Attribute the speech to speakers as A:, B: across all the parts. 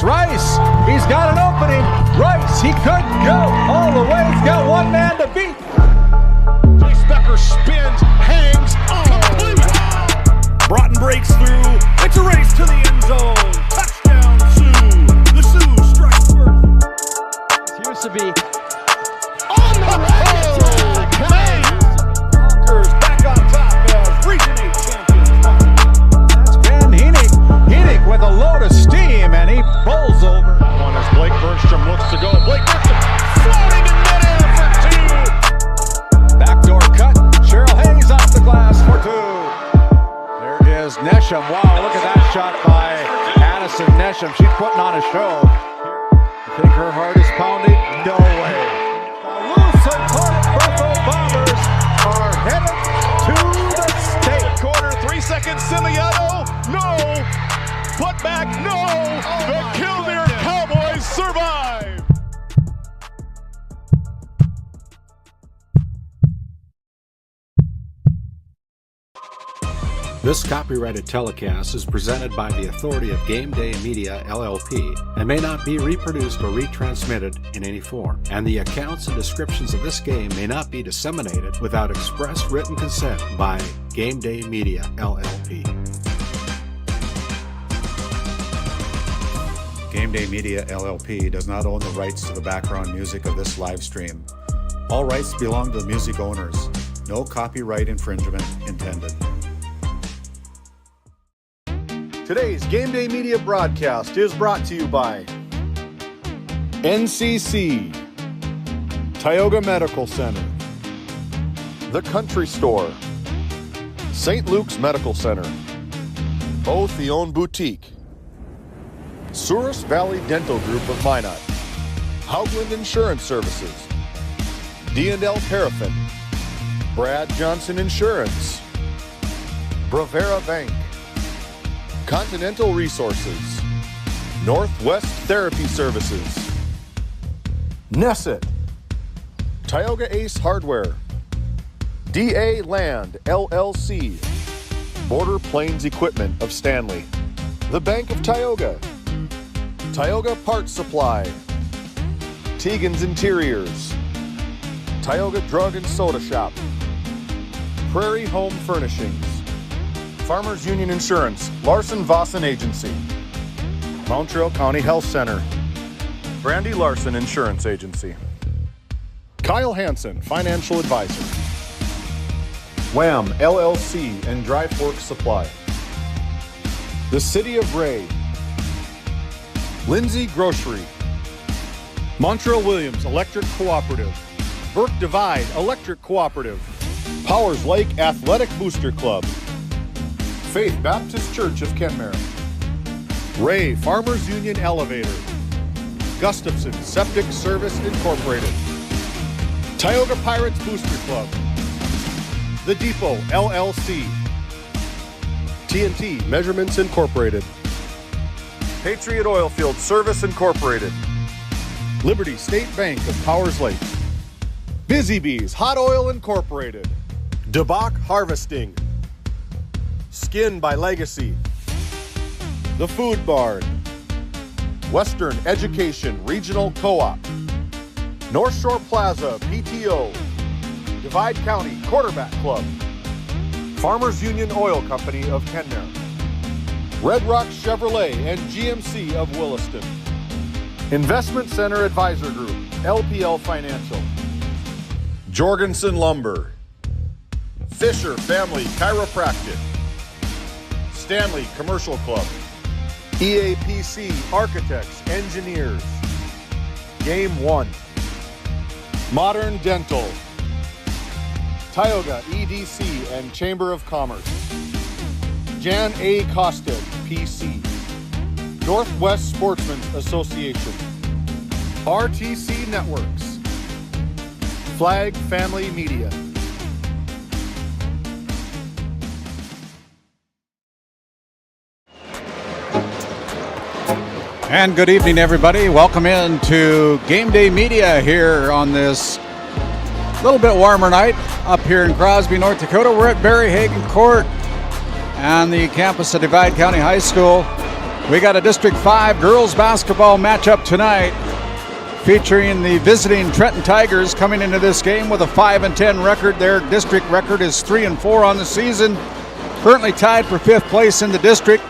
A: It's Rice. He's got an opening. Rice, he could go all the way. He's got one man to beat.
B: Jace Becker spins, hangs, complete.
C: Broughton breaks through. It's a race to the end zone. Touchdown, Sioux. The Sioux strike first.
A: It used to be
B: On the right.
C: Conquers back on top as Region 8 champions.
A: That's Ben Heenig. Heenig with a load of steam, and he rolls over.
B: One as Blake Bergstrom looks to go. Blake Bergstrom floating in midair for two.
A: Backdoor cut. Cheryl Hayes off the glass for two. There is Nesham. Wow, look at that shot by Addison Nesham. She's putting on a show. You think her heart is pounding? No way. The Lusitania Bertho Bombers are headed to the state.
B: Quarter, 3 seconds, Simiano. No. Putback, no. The Killdeer Cowboys survive.
D: This copyrighted telecast is presented by the authority of GameDay Media, LLP, and may not be reproduced or retransmitted in any form. And the accounts and descriptions of this game may not be disseminated without express written consent by GameDay Media, LLP. GameDay Media, LLP does not own the rights to the background music of this live stream. All rights belong to the music owners. No copyright infringement intended.
E: Today's Game Day Media broadcast is brought to you by NCC, Tioga Medical Center, The Country Store, St. Luke's Medical Center, O'Theone Boutique, Souris Valley Dental Group of Minot, Haugland Insurance Services, D&L Paraffin, Brad Johnson Insurance, Bravera Bank, Continental Resources, Northwest Therapy Services, Nesset, Tioga Ace Hardware, DA Land LLC, Border Plains Equipment of Stanley, The Bank of Tioga, Tioga Parts Supply, Tegan's Interiors, Tioga Drug and Soda Shop, Prairie Home Furnishings, Farmers Union Insurance, Larson Vossen Agency, Montreal County Health Center, Brandy Larson Insurance Agency, Kyle Hansen, Financial Advisor, Wham LLC and Dry Fork Supply, the City of Ray, Lindsay Grocery, Montreal Williams Electric Cooperative, Burke Divide Electric Cooperative, Powers Lake Athletic Booster Club, Faith Baptist Church of Kenmare, Ray Farmers Union Elevator, Gustafson Septic Service Incorporated, Tioga Pirates Booster Club, The Depot LLC, TNT Measurements Incorporated, Patriot Oilfield Service Incorporated, Liberty State Bank of Powers Lake, Busy Bees Hot Oil Incorporated, DeBach Harvesting, Skin by Legacy, The Food Barn, Western Education Regional Co-op, North Shore Plaza PTO, Divide County Quarterback Club, Farmers Union Oil Company of Kenmare, Red Rock Chevrolet and GMC of Williston, Investment Center Advisor Group, LPL Financial, Jorgensen Lumber, Fisher Family Chiropractic, Stanley Commercial Club, EAPC Architects, Engineers, Game 1, Modern Dental, Tioga EDC and Chamber of Commerce, Jan A. Costed, PC, Northwest Sportsmen's Association, RTC Networks, Flag Family Media.
A: And good evening, everybody. Welcome in to Game Day Media here on this little bit warmer night up here in Crosby, North Dakota. We're at Barry Hagen Court on the campus of Divide County High School. We got a District 5 girls basketball matchup tonight featuring the visiting Trenton Tigers coming into this game with a 5-10 record. Their district record is 3-4 on the season. Currently tied for 5th place in the district.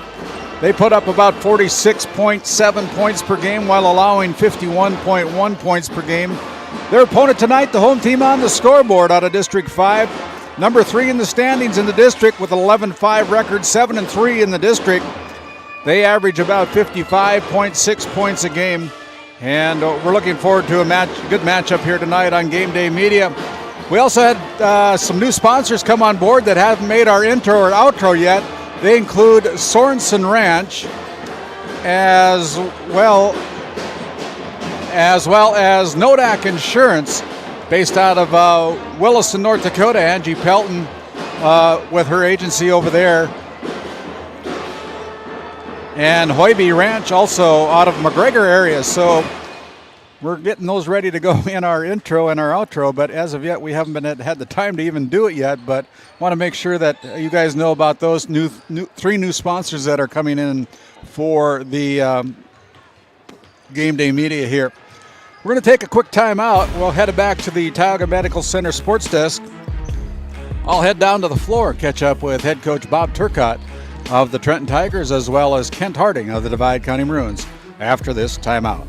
A: They put up about 46.7 points per game while allowing 51.1 points per game. Their opponent tonight, the home team on the scoreboard out of District 5. Number 3 in the standings in the district with an 11-5 record, 7-3 in the district. They average about 55.6 points a game. And we're looking forward to a good matchup here tonight on Game Day Media. We also had some new sponsors come on board that haven't made our intro or outro yet. They include Sorensen Ranch, as well as Nodak Insurance, based out of Williston, North Dakota. Angie Pelton with her agency over there. And Hoiby Ranch also out of McGregor area. So we're getting those ready to go in our intro and our outro, but as of yet we haven't had the time to even do it yet. But want to make sure that you guys know about those three new sponsors that are coming in for the Game Day Media here. We're going to take a quick time out. We'll head back to the Tioga Medical Center sports desk. I'll head down to the floor and catch up with head coach Bob Turcotte of the Trenton Tigers, as well as Kent Harding of the Divide County Maroons after this timeout.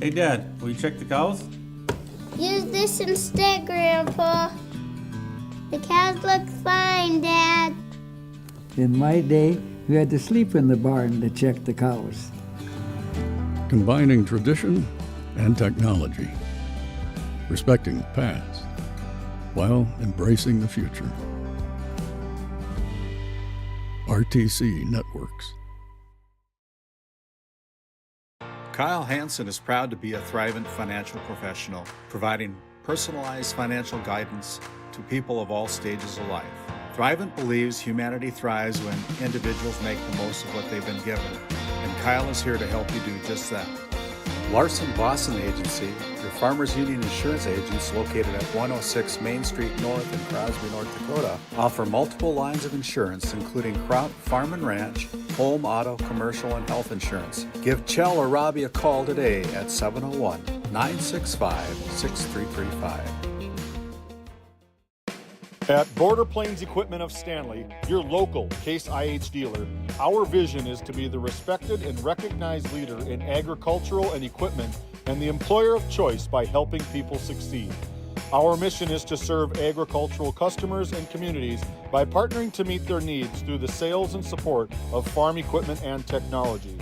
F: Hey Dad, will you check the cows?
G: Use this instead, Grandpa. The cows look fine, Dad.
H: In my day, we had to sleep in the barn to check the cows.
I: Combining tradition and technology, respecting the past while embracing the future. RTC Networks.
D: Kyle Hansen is proud to be a Thrivent financial professional, providing personalized financial guidance to people of all stages of life. Thrivent believes humanity thrives when individuals make the most of what they've been given, and Kyle is here to help you do just that. Larson Boston Agency, your Farmers Union insurance agents located at 106 Main Street North in Crosby, North Dakota, offer multiple lines of insurance, including crop, farm and ranch, home, auto, commercial, and health insurance. Give Chell or Robbie a call today at 701-965-6335.
E: At Border Plains Equipment of Stanley, your local Case IH dealer, our vision is to be the respected and recognized leader in agricultural and equipment and the employer of choice by helping people succeed. Our mission is to serve agricultural customers and communities by partnering to meet their needs through the sales and support of farm equipment and technology.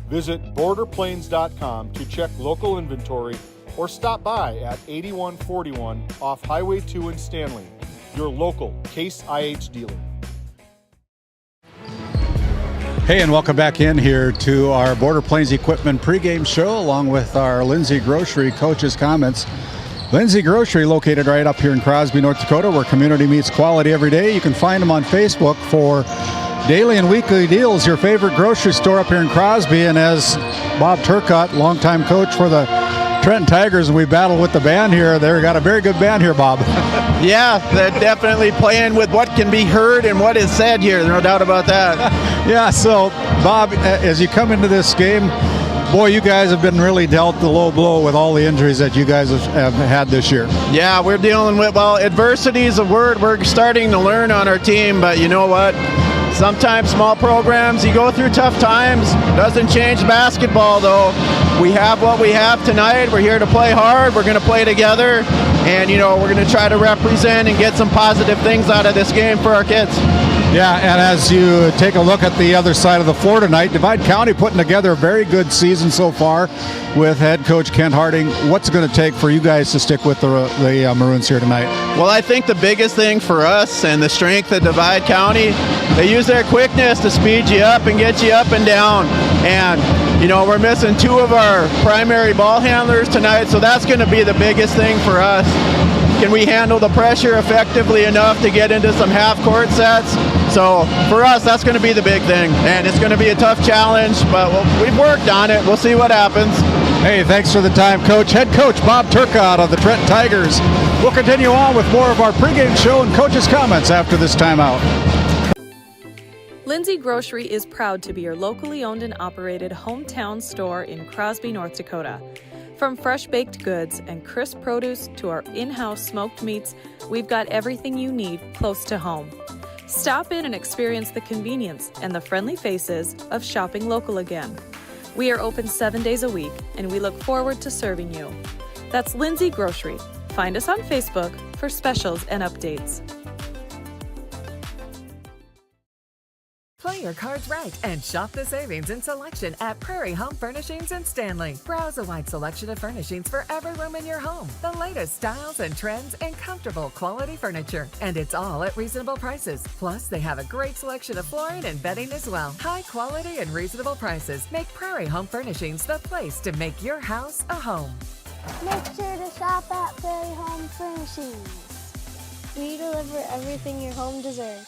E: Visit borderplains.com to check local inventory or stop by at 8141 off Highway 2 in Stanley. Your local Case IH dealer.
A: Hey, and welcome back in here to our Border Plains Equipment pregame show, along with our Lindsay Grocery Coach's Comments. Lindsay Grocery, located right up here in Crosby, North Dakota, where community meets quality every day. You can find them on Facebook for daily and weekly deals, your favorite grocery store up here in Crosby. And as Bob Turcotte, longtime coach for the Trenton Tigers, and we battle with the band here. They've got a very good band here, Bob.
J: Yeah, they're definitely playing with what can be heard and what is said here. No doubt about that.
A: Yeah, so, Bob, as you come into this game, boy, you guys have been really dealt the low blow with all the injuries that you guys have had this year.
J: Yeah, we're dealing with, well, adversity is a word we're starting to learn on our team, but you know what? Sometimes small programs, you go through tough times. Doesn't change basketball, though. We have what we have tonight. We're here to play hard. We're going to play together. And, you know, we're going to try to represent and get some positive things out of this game for our kids.
A: Yeah, and as you take a look at the other side of the floor tonight, Divide County putting together a very good season so far with head coach Kent Harding. What's it going to take for you guys to stick with the Maroons here tonight?
J: Well, I think the biggest thing for us and the strength of Divide County, they use their quickness to speed you up and get you up and down. And, you know, we're missing two of our primary ball handlers tonight, so that's going to be the biggest thing for us. Can we handle the pressure effectively enough to get into some half-court sets? So for us, that's going to be the big thing, and it's going to be a tough challenge, but we've worked on it. We'll see what happens.
A: Hey, thanks for the time, Coach. Head Coach Bob Turcotte of the Trenton Tigers. We'll continue on with more of our pregame show and coaches' comments after this timeout.
K: Lindsay Grocery is proud to be your locally owned and operated hometown store in Crosby, North Dakota. From fresh baked goods and crisp produce to our in-house smoked meats, we've got everything you need close to home. Stop in and experience the convenience and the friendly faces of shopping local again. We are open 7 days a week, and we look forward to serving you. That's Lindsay Grocery. Find us on Facebook for specials and updates.
L: Play your cards right and shop the savings and selection at Prairie Home Furnishings in Stanley. Browse a wide selection of furnishings for every room in your home. The latest styles and trends and comfortable quality furniture. And it's all at reasonable prices. Plus, they have a great selection of flooring and bedding as well. High quality and reasonable prices make Prairie Home Furnishings the place to make your house a home.
G: Make sure to shop at Prairie Home Furnishings. We deliver everything your home deserves.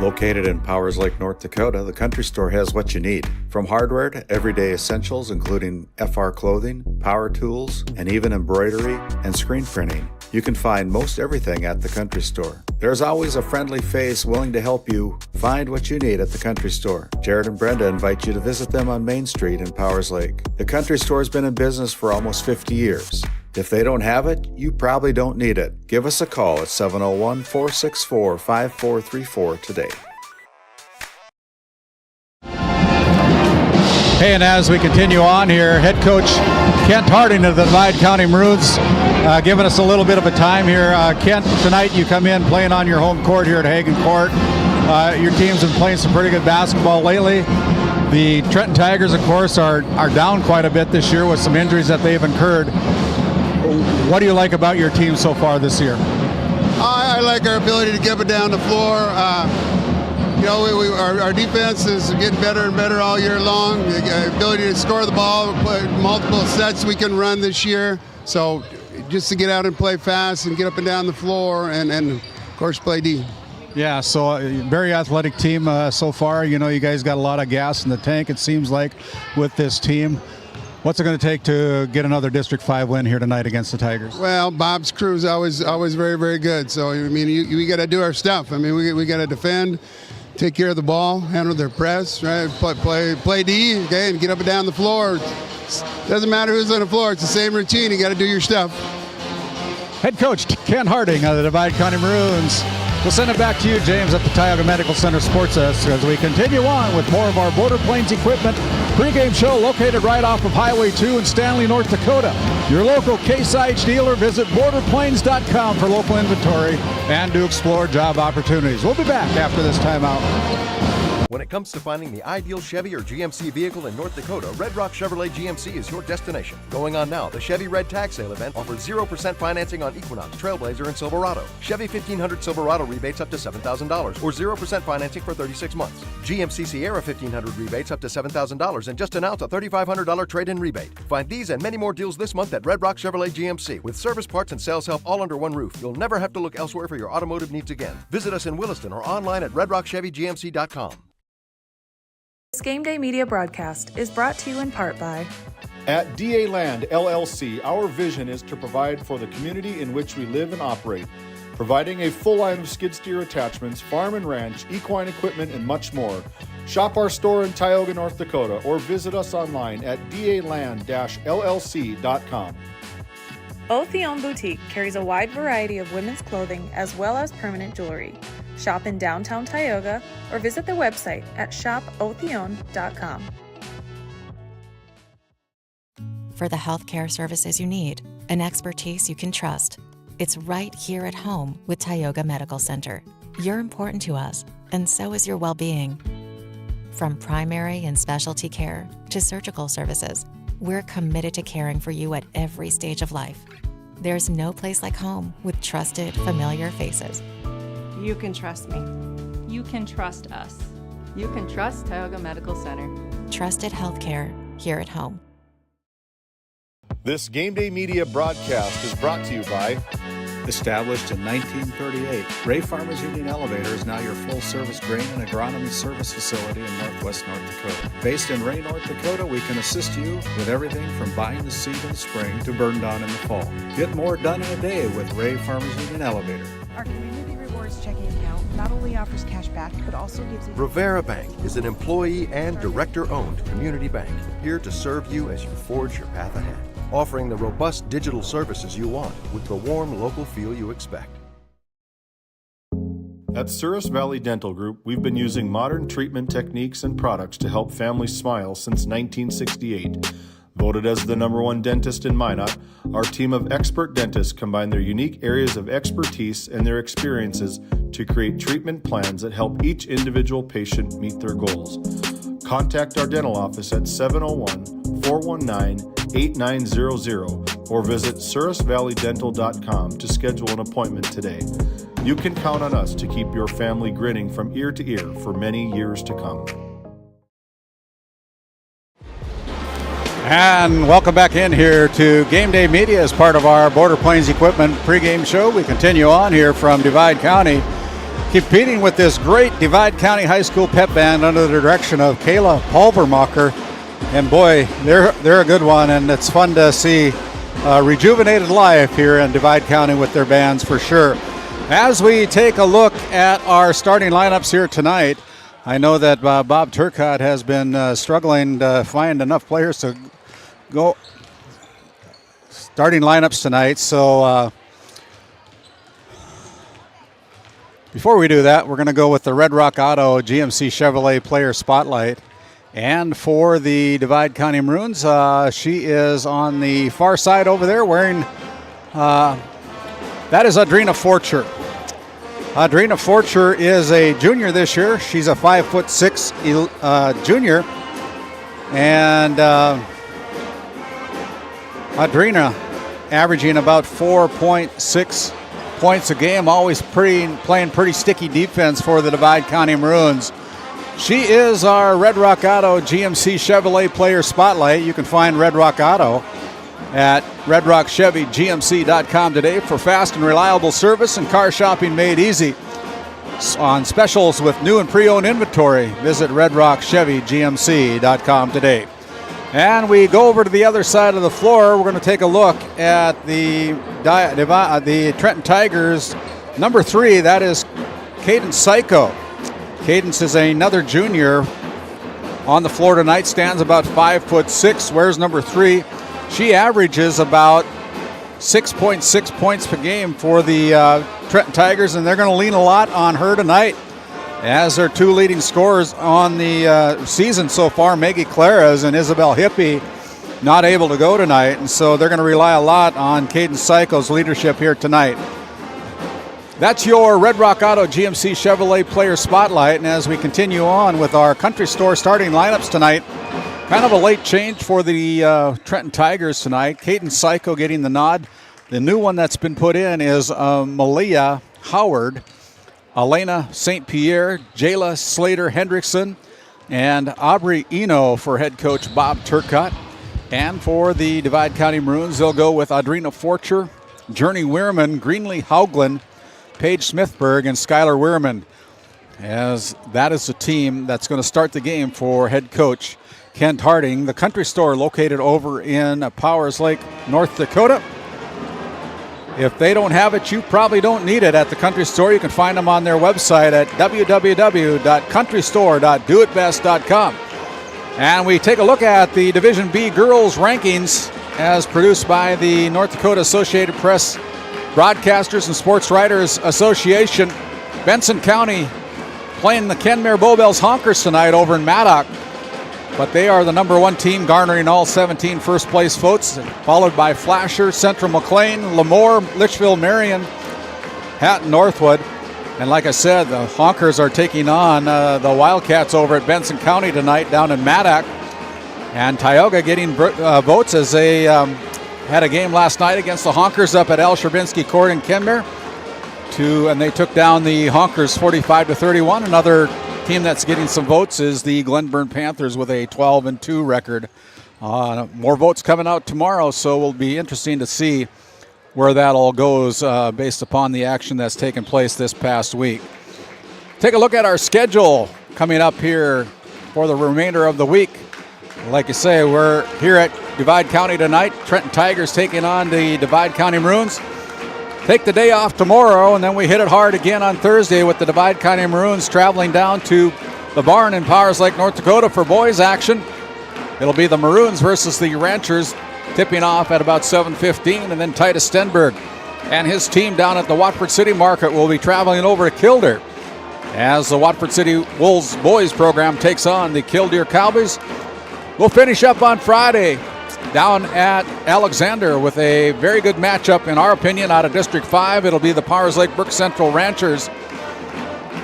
D: Located in Powers Lake, North Dakota, the Country Store has what you need. From hardware to everyday essentials, including FR clothing, power tools, and even embroidery and screen printing. You can find most everything at the Country Store. There's always a friendly face willing to help you find what you need at the Country Store. Jared and Brenda invite you to visit them on Main Street in Powers Lake. The Country Store has been in business for almost 50 years. If they don't have it, you probably don't need it. Give us a call at 701-464-5434 today.
A: Hey, and as we continue on here, head coach Kent Harding of the Divide County Maroons giving us a little bit of a time here. Kent, tonight you come in playing on your home court here at Hagen Court. Your team's been playing some pretty good basketball lately. The Trenton Tigers, of course, are down quite a bit this year with some injuries that they've incurred. What do you like about your team so far this year?
M: I like our ability to get it down the floor. Our defense is getting better and better all year long. The ability to score the ball, play multiple sets we can run this year. So just to get out and play fast and get up and down the floor and of course, play D.
A: Yeah, so very athletic team so far. You know, you guys got a lot of gas in the tank, it seems like, with this team. What's it going to take to get another District 5 win here tonight against the Tigers?
M: Well, Bob's crew is always very, very good. So, I mean, we got to do our stuff. I mean, we got to defend, take care of the ball, handle their press, right? Play D, okay, and get up and down the floor. Doesn't matter who's on the floor. It's the same routine. You got to do your stuff.
A: Head coach Kent Harding of the Divide County Maroons. We'll send it back to you, James, at the Tioga Medical Center Sports Desk as we continue on with more of our Border Plains Equipment pregame show located right off of Highway 2 in Stanley, North Dakota. Your local Case IH dealer. Visit borderplains.com for local inventory and to explore job opportunities. We'll be back after this timeout.
N: When it comes to finding the ideal Chevy or GMC vehicle in North Dakota, Red Rock Chevrolet GMC is your destination. Going on now, the Chevy Red Tag Sale event offers 0% financing on Equinox, Trailblazer, and Silverado. Chevy 1500 Silverado rebates up to $7,000 or 0% financing for 36 months. GMC Sierra 1500 rebates up to $7,000 and just announced a $3,500 trade-in rebate. Find these and many more deals this month at Red Rock Chevrolet GMC. With service, parts, and sales help all under one roof, you'll never have to look elsewhere for your automotive needs again. Visit us in Williston or online at redrockchevygmc.com.
K: This Game Day Media broadcast is brought to you in part by
E: At DA Land LLC, our vision is to provide for the community in which we live and operate, providing a full line of skid steer attachments, farm and ranch, equine equipment, and much more. Shop our store in Tioga, North Dakota, or visit us online at daland-llc.com.
K: Otheon Boutique carries a wide variety of women's clothing as well as permanent jewelry. Shop in downtown Tioga or visit their website at shopotheon.com.
O: For the healthcare services you need and expertise you can trust, It's right here at home with Tioga Medical Center. You're important to us, and so is your well-being. From primary and specialty care to surgical services, we're committed to caring for you at every stage of life. There's no place like home with trusted, familiar faces.
P: You can trust me. You can trust us. You can trust Tioga Medical Center.
O: Trusted healthcare here at home.
E: This GameDay Media broadcast is brought to you by...
D: Established in 1938, Ray Farmers Union Elevator is now your full-service grain and agronomy service facility in northwest North Dakota. Based in Ray, North Dakota, we can assist you with everything from buying the seed in the spring to burn down in the fall. Get more done in a day with Ray Farmers Union Elevator.
Q: Our Community Rewards checking account not only offers cash back, but also gives you...
N: Rivera Bank is an employee and director-owned community bank, here to serve you as you forge your path ahead, offering the robust digital services you want with the warm local feel you expect.
E: At Souris Valley Dental Group, we've been using modern treatment techniques and products to help families smile since 1968. Voted as the #1 dentist in Minot, our team of expert dentists combine their unique areas of expertise and their experiences to create treatment plans that help each individual patient meet their goals. Contact our dental office at 701-419-8900 or visit sourisvalleydental.com to schedule an appointment today. You can count on us to keep your family grinning from ear to ear for many years to come.
A: And welcome back in here to GameDay Media as part of our Border Plains Equipment pregame show. We continue on here from Divide County, competing with this great Divide County High School pep band under the direction of Kayla Pulvermacher. And boy, they're a good one, and it's fun to see rejuvenated life here in Divide County with their bands for sure. As we take a look at our starting lineups here tonight, I know that Bob Turcotte has been struggling to find enough players to go starting lineups tonight. So before we do that, we're going to go with the Red Rock Auto GMC Chevrolet Player Spotlight. And for the Divide County Maroons, she is on the far side over there wearing, that is Adrina Forcher. Adrina Forcher is a junior this year. She's a 5'6" junior. And Adrina averaging about 4.6 points a game, always playing pretty sticky defense for the Divide County Maroons. She is our Red Rock Auto GMC Chevrolet Player Spotlight. You can find Red Rock Auto at redrockchevygmc.com today for fast and reliable service and car shopping made easy. On specials with new and pre-owned inventory, visit redrockchevygmc.com today. And we go over to the other side of the floor. We're going to take a look at the Trenton Tigers number 3. That is Cadence Psycho. Cadence is another junior on the floor tonight. Stands about 5'6", wears number 3. She averages about 6.6 points per game for the Trenton Tigers, and they're going to lean a lot on her tonight as their two leading scorers on the season so far, Maggie Claras and Isabel Hippie, not able to go tonight, and so they're going to rely a lot on Cadence Psycho's leadership here tonight. That's your Red Rock Auto GMC Chevrolet Player Spotlight, and as we continue on with our Country Store starting lineups tonight, kind of a late change for the Trenton Tigers tonight. Cadence Psycho getting the nod. The new one that's been put in is Malia Howard, Elena St. Pierre, Jayla Slater Hendrickson, and Aubrey Eno for head coach Bob Turcotte. And for the Divide County Maroons, they'll go with Adrina Forcher, Journey Weirman, Greenlee Haugland, Paige Smithberg, and Skylar Weirman, as that is the team that's going to start the game for head coach Kent Harding. The Country Store located over in Powers Lake, North Dakota. If they don't have it, you probably don't need it at the Country Store. You can find them on their website at www.countrystore.doitbest.com. And we take a look at the Division B girls rankings as produced by the North Dakota Associated Press Broadcasters and Sports Writers Association. Benson County playing the Kenmare Bowbells Honkers tonight over in Maddock. but they are the number 1 team, garnering all 17 first place votes, followed by Flasher, Central McLean, Lemoore, Litchfield, Marion, Hatton, Northwood. And like I said, the Honkers are taking on the Wildcats over at Benson County tonight down in Maddock. And Tioga getting votes as they had a game last night against the Honkers up at Al Sherbinsky Court in Kenmare. And they took down the Honkers 45-31. Another team that's getting some votes is the Glenburn Panthers with a 12-2 record. More votes coming out tomorrow, so it will be interesting to see where that all goes based upon the action that's taken place this past week. Take a look at our schedule coming up here for the remainder of the week. Like you say, we're here at Divide County tonight. Trenton Tigers taking on the Divide County Maroons. Take the day off tomorrow, and then we hit it hard again on Thursday with the Divide County Maroons traveling down to the barn in Powers Lake, North Dakota for boys action. It'll be the Maroons versus the Ranchers, tipping off at about 7:15, and then Titus Stenberg and his team down at the Watford City Market will be traveling over to Killdeer as the Watford City Wolves boys program takes on the Killdeer Cowboys. We'll finish up on Friday down at Alexander with a very good matchup, in our opinion, out of District 5. It'll be the Powers Lake Brook Central Ranchers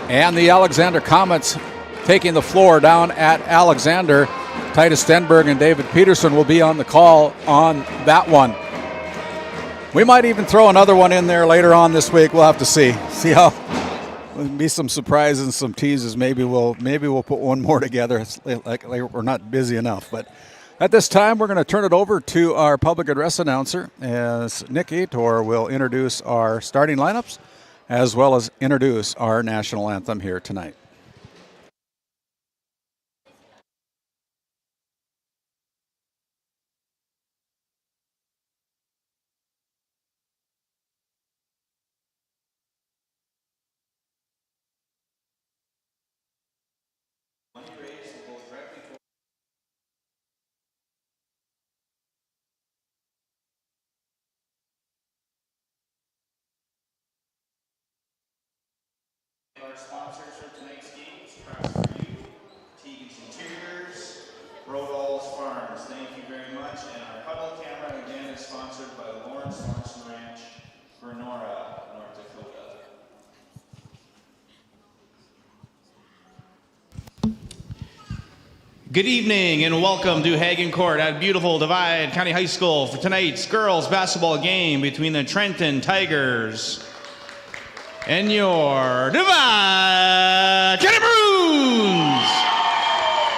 A: and the Alexander Comets taking the floor down at Alexander. Titus Stenberg and David Peterson will be on the call on that one. We might even throw another one in there later on this week. We'll have to see how. There'll be some surprises and some teases. Maybe we'll put one more together. It's like we're not busy enough. But at this time, we're going to turn it over to our public address announcer, as Nick Ator will introduce our starting lineups as well as introduce our national anthem here tonight.
R: Our sponsors for tonight's games, Crosby, Teagan's Interiors, Rodall's Farms. Thank you very much. And our huddle camera again is sponsored by Lawrence Ranch, Grenora, North Dakota. Good evening and welcome to Hagen Court at beautiful Divide County High School for tonight's girls basketball game between the Trenton Tigers and your Divide County Maroons.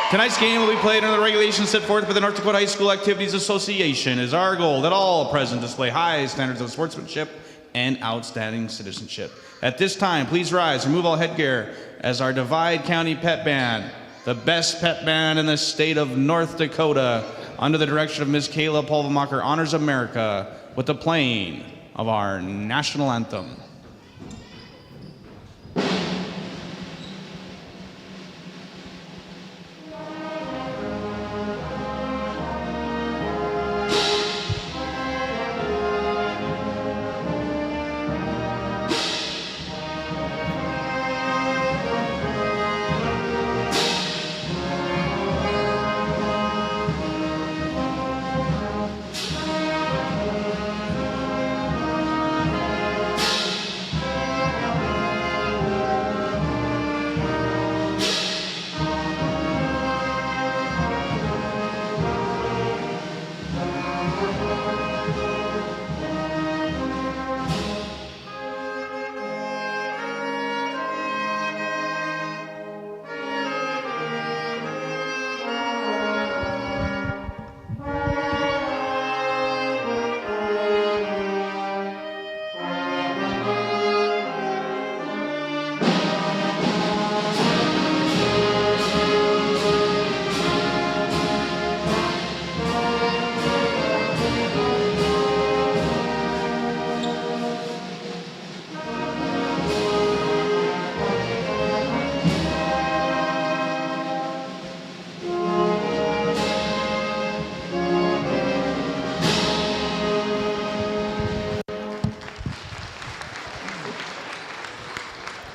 R: Tonight's game will be played under the regulations set forth by the North Dakota High School Activities Association. It is our goal that all present display high standards of sportsmanship and outstanding citizenship. At this time, please rise, remove all headgear as our Divide County Pep Band, the best pep band in the state of North Dakota, under the direction of Ms. Kayla Pulvermacher, honors America with the playing of our national anthem.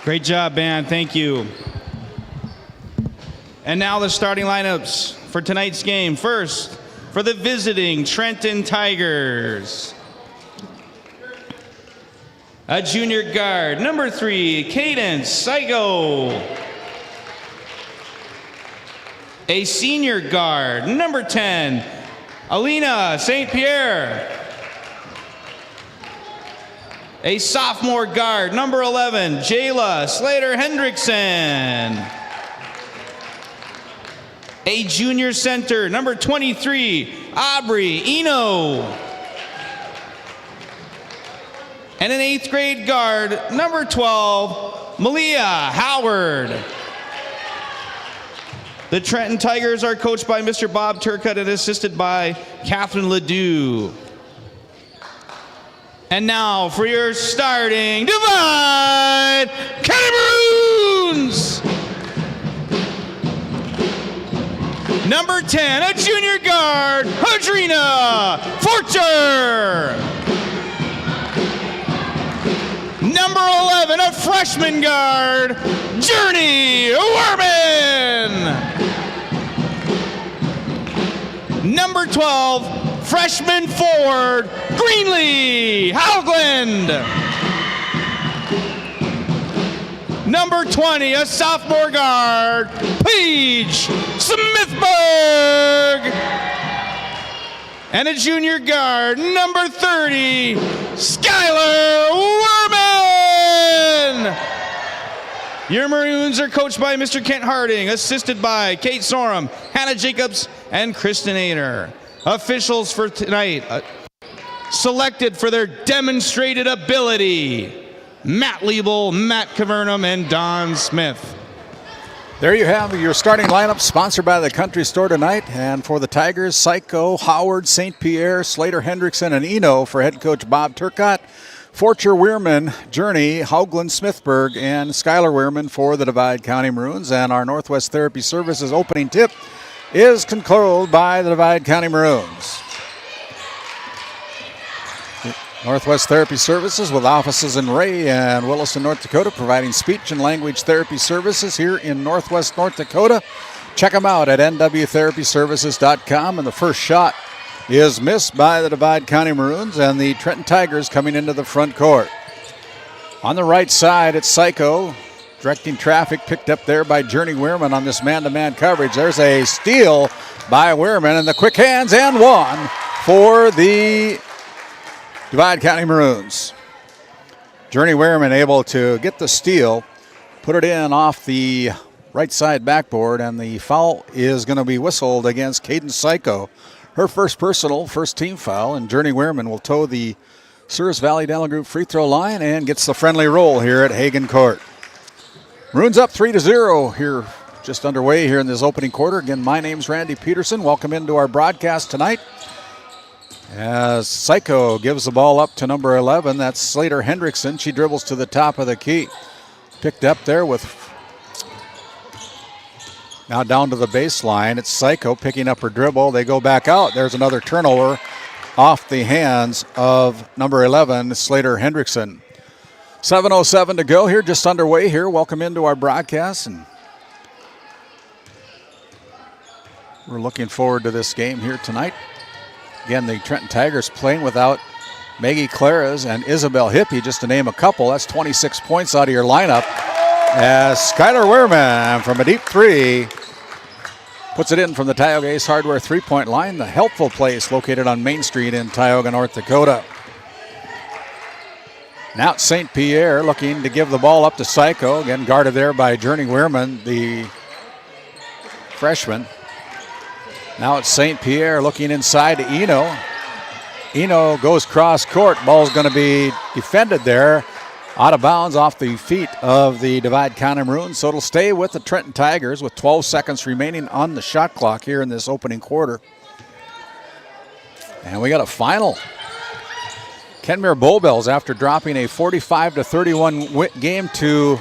R: Great job, band. Thank you. And now the starting lineups for tonight's game. First, for the visiting Trenton Tigers, a junior guard, number 3, Cadence Psycho. A senior guard, number 10, Alina St. Pierre. A sophomore guard, number 11, Jayla Slater Hendrickson. A junior center, number 23, Aubrey Eno. And an 8th grade guard, number 12, Malia Howard. The Trenton Tigers are coached by Mr. Bob Turcutt and assisted by Catherine Ledoux. And now for your starting Divide County Maroons! Number 10, a junior guard, Adrina Forcher. Number 11, a freshman guard, Journey Werman. Number 12, freshman forward, Greenlee Haugland. Number 20, a sophomore guard, Paige Smithberg. And a junior guard, number 30, Skylar Werman. Your Maroons are coached by Mr. Kent Harding, assisted by Kate Sorum, Hannah Jacobs, and Kristen Ader. Officials for tonight selected for their demonstrated ability, Matt Liebel, Matt Cavernum, and Don Smith.
D: There you have your starting lineup, sponsored by the Country Store tonight. And for the Tigers, Psycho, Howard, St. Pierre, Slater Hendrickson, and Eno for head coach Bob Turcutt. Forcher, Weirman, Journey, Haugland, Smithberg, and Skylar Weirman for the Divide County Maroons. And our Northwest Therapy Services opening tip is controlled by the Divide County Maroons. Northwest Therapy Services, with offices in Ray and Williston, North Dakota, providing speech and language therapy services here in Northwest North Dakota. Check them out at nwtherapyservices.com. And the first shot is missed by the Divide County Maroons, and the Trenton Tigers coming into the front court. On the right side, it's Psycho, directing traffic, picked up there by Journey Weirman on this man-to-man coverage. There's a steal by Weirman, and the quick hands and one for the Divide County Maroons. Journey Weirman able to get the steal, put it in off the right side backboard, and the foul is going to be whistled against Cadence Psycho. Her first personal, first team foul, and Journey Weirman will toe the Souris Valley Dental Group free throw line and gets the friendly roll here at Hagen Court. Maroons up 3-0 here, just underway here in this opening quarter. Again, my name's Randy Peterson. Welcome into our broadcast tonight. As Psycho gives the ball up to number 11, that's Slater Hendrickson. She dribbles to the top of the key. Picked up there with, now down to the baseline. It's Psycho picking up her dribble. They go back out. There's another turnover off the hands of number 11, Slater Hendrickson. 7:07 to go here, just underway here. Welcome into our broadcast, and we're looking forward to this game here tonight. Again, the Trenton Tigers playing without Maggie Claras and Isabel Hippie, just to name a couple. That's 26 points out of your lineup. As Skylar Weirman from a deep three puts it in from the Tioga Ace Hardware three-point line, the helpful place located on Main Street in Tioga, North Dakota. Now it's St. Pierre looking to give the ball up to Psycho. Again, guarded there by Journey Weirman, the freshman. Now it's St. Pierre looking inside to Eno. Eno goes cross court. Ball's going to be defended there. Out of bounds off the feet of the Divide County Maroons. So it'll stay with the Trenton Tigers with 12 seconds remaining on the shot clock here in this opening quarter. And we got a final. Kenmare Bullbells, after dropping a 45-31 game to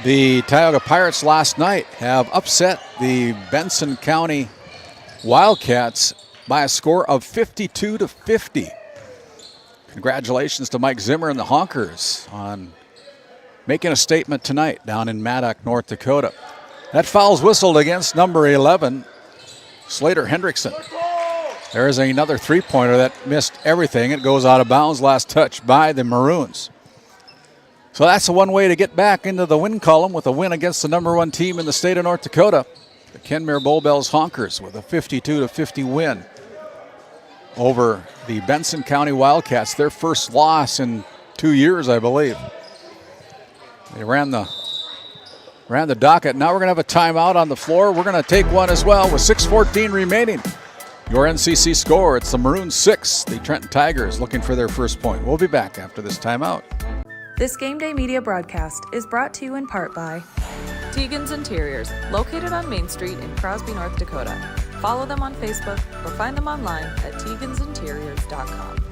D: the Tioga Pirates last night, have upset the Benson County Wildcats by a score of 52-50. Congratulations to Mike Zimmer and the Honkers on making a statement tonight down in Maddock, North Dakota. That foul's whistled against number 11, Slater Hendrickson. There's another three-pointer that missed everything. It goes out of bounds. Last touch by the Maroons. So that's the one way to get back into the win column with a win against the number one team in the state of North Dakota. The Kenmare Bull Bells Honkers with a 52-50 win over the Benson County Wildcats. Their first loss in 2 years, I believe. They ran the docket. Now we're going to have a timeout on the floor. We're going to take one as well with 6:14 remaining. Your NCC score, it's the Maroons 6, the Trenton Tigers looking for their first point. We'll be back after this timeout.
K: This Game Day Media broadcast is brought to you in part by Teagan's Interiors, located on Main Street in Crosby, North Dakota. Follow them on Facebook or find them online at teagansinteriors.com.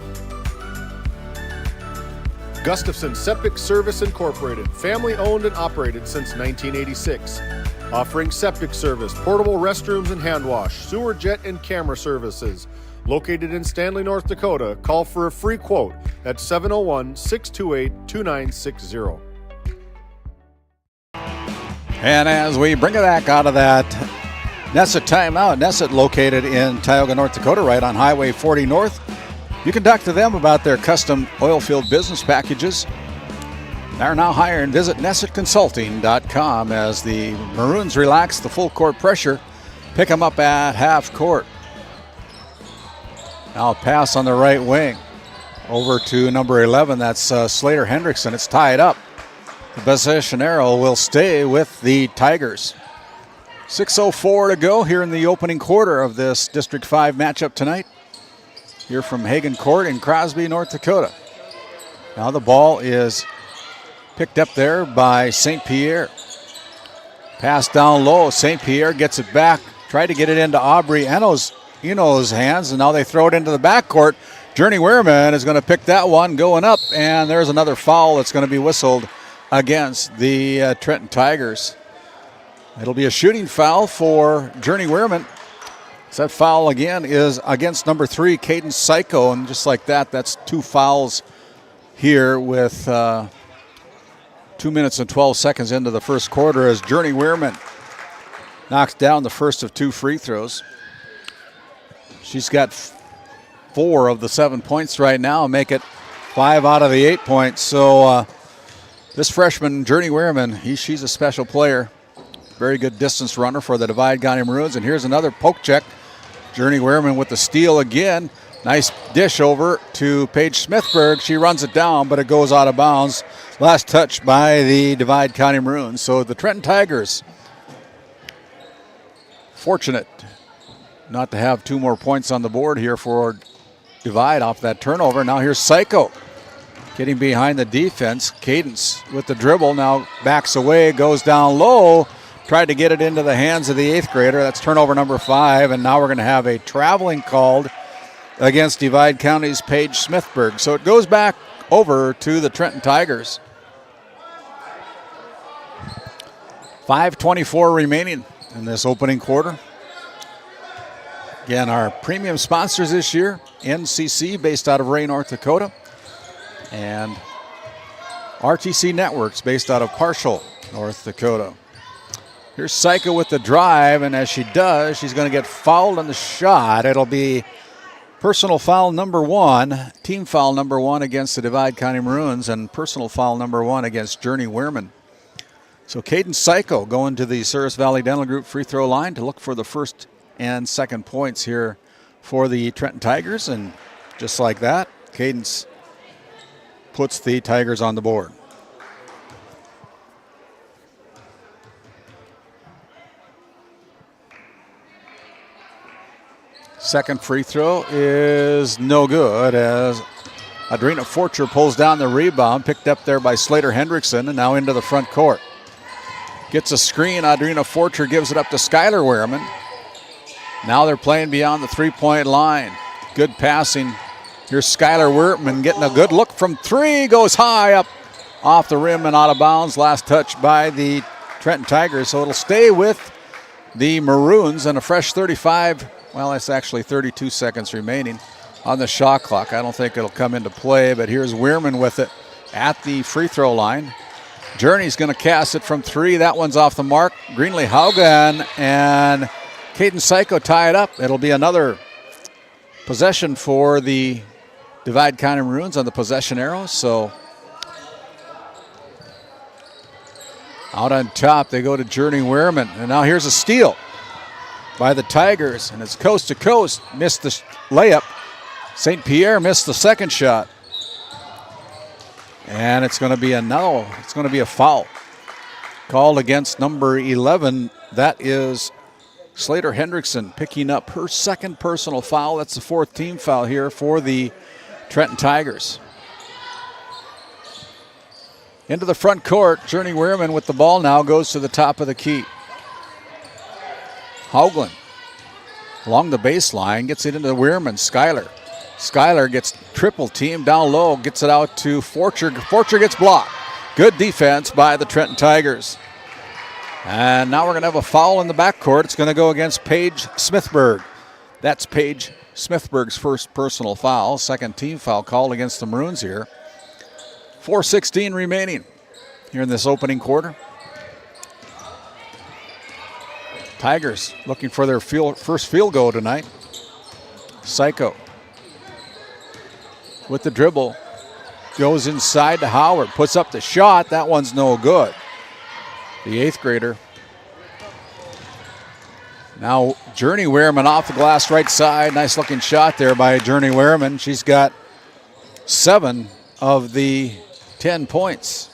E: Gustafson Septic Service Incorporated, family owned and operated since 1986. Offering septic service, portable restrooms and hand wash, sewer jet and camera services. Located in Stanley, North Dakota, call for a free quote at 701-628-2960.
D: And as we bring it back out of that Nesset timeout, Nesset located in Tioga, North Dakota, right on Highway 40 North. You can talk to them about their custom oil field business packages. They're now hiring. Visit NessetConsulting.com as the Maroons relax the full court pressure. Pick them up at half court. Now a pass on the right wing over to number 11. That's Slater Hendrickson. It's tied up. The possession arrow will stay with the Tigers. 6:04 to go here in the opening quarter of this District 5 matchup tonight. Here from Hagen Court in Crosby, North Dakota. Now the ball is picked up there by St. Pierre. Pass down low. St. Pierre gets it back. Tried to get it into Aubrey Eno's hands, and now they throw it into the backcourt. Journey Wehrman is going to pick that one going up, and there's another foul that's going to be whistled against the Trenton Tigers. It'll be a shooting foul for Journey Wehrman. So that foul again is against number 3, Caden Psycho, and just like that, that's 2 fouls here with 2 minutes and 12 seconds into the first quarter as Journey Wehrman knocks down the first of 2 free throws. She's got 4 of the 7 points right now, make it 5 out of the 8 points. So this freshman, Journey Wehrman, she's a special player. Very good distance runner for the Divide County Maroons. And here's another poke check. Journey Wehrman with the steal again. Nice dish over to Paige Smithberg. She runs it down, but it goes out of bounds. Last touch by the Divide County Maroons. So the Trenton Tigers, fortunate not to have 2 more points on the board here for Divide off that turnover. Now here's Psycho getting behind the defense. Cadence with the dribble, now backs away, goes down low. Tried to get it into the hands of the 8th grader. That's turnover number 5, and now we're going to have a traveling called against Divide County's Paige Smithberg. So it goes back over to the Trenton Tigers. 5:24 remaining in this opening quarter. Again, our premium sponsors this year, NCC based out of Ray, North Dakota, and RTC Networks based out of Parshall, North Dakota. Here's Psycho with the drive, and as she does, she's going to get fouled on the shot. It'll be personal foul number 1, team foul number 1 against the Divide County Maroons, and personal foul number 1 against Journey Wehrman. So Caden Psycho going to the Souris Valley Dental Group free throw line to look for the first and second points here for the Trenton Tigers, and just like that, Cadence puts the Tigers on the board. Second free throw is no good as Adrena Forcher pulls down the rebound, picked up there by Slater Hendrickson, and now into the front court. Gets a screen, Adrena Forcher gives it up to Skylar Wehrman. Now they're playing beyond the 3-point line. Good passing. Here's Skylar Wehrman getting a good look from 3, goes high up off the rim and out of bounds. Last touch by the Trenton Tigers, so it'll stay with the Maroons and a fresh 35. Well, it's actually 32 seconds remaining on the shot clock. I don't think it'll come into play, but here's Wehrman with it at the free throw line. Journey's going to cast it from 3. That one's off the mark. Greenlee Haugen, and Caden Psycho tie it up. It'll be another possession for the Divide County Maroons on the possession arrow. So out on top, they go to Journey Wehrman. And now here's a steal by the Tigers. And it's coast to coast. Missed the layup. St. Pierre missed the second shot. And it's going to be a foul called against number 11. That is Slater Hendrickson picking up her second personal foul. That's the fourth team foul here for the Trenton Tigers. Into the front court, Journey Wehrman with the ball now goes to the top of the key. Haugland along the baseline, gets it into Wehrman. Schuyler gets triple team down low, gets it out to Forcher. Forcher gets blocked. Good defense by the Trenton Tigers. And now we're going to have a foul in the backcourt. It's going to go against Paige Smithberg. That's Paige Smithberg's first personal foul. Second team foul called against the Maroons here. 4:16 remaining here in this opening quarter. Tigers looking for their first field goal tonight. Psycho with the dribble. Goes inside to Howard. Puts up the shot. That one's no good. The eighth grader. Now Journey Wehrman off the glass right side. Nice looking shot there by Journey Wehrman. She's got 7 of the 10 points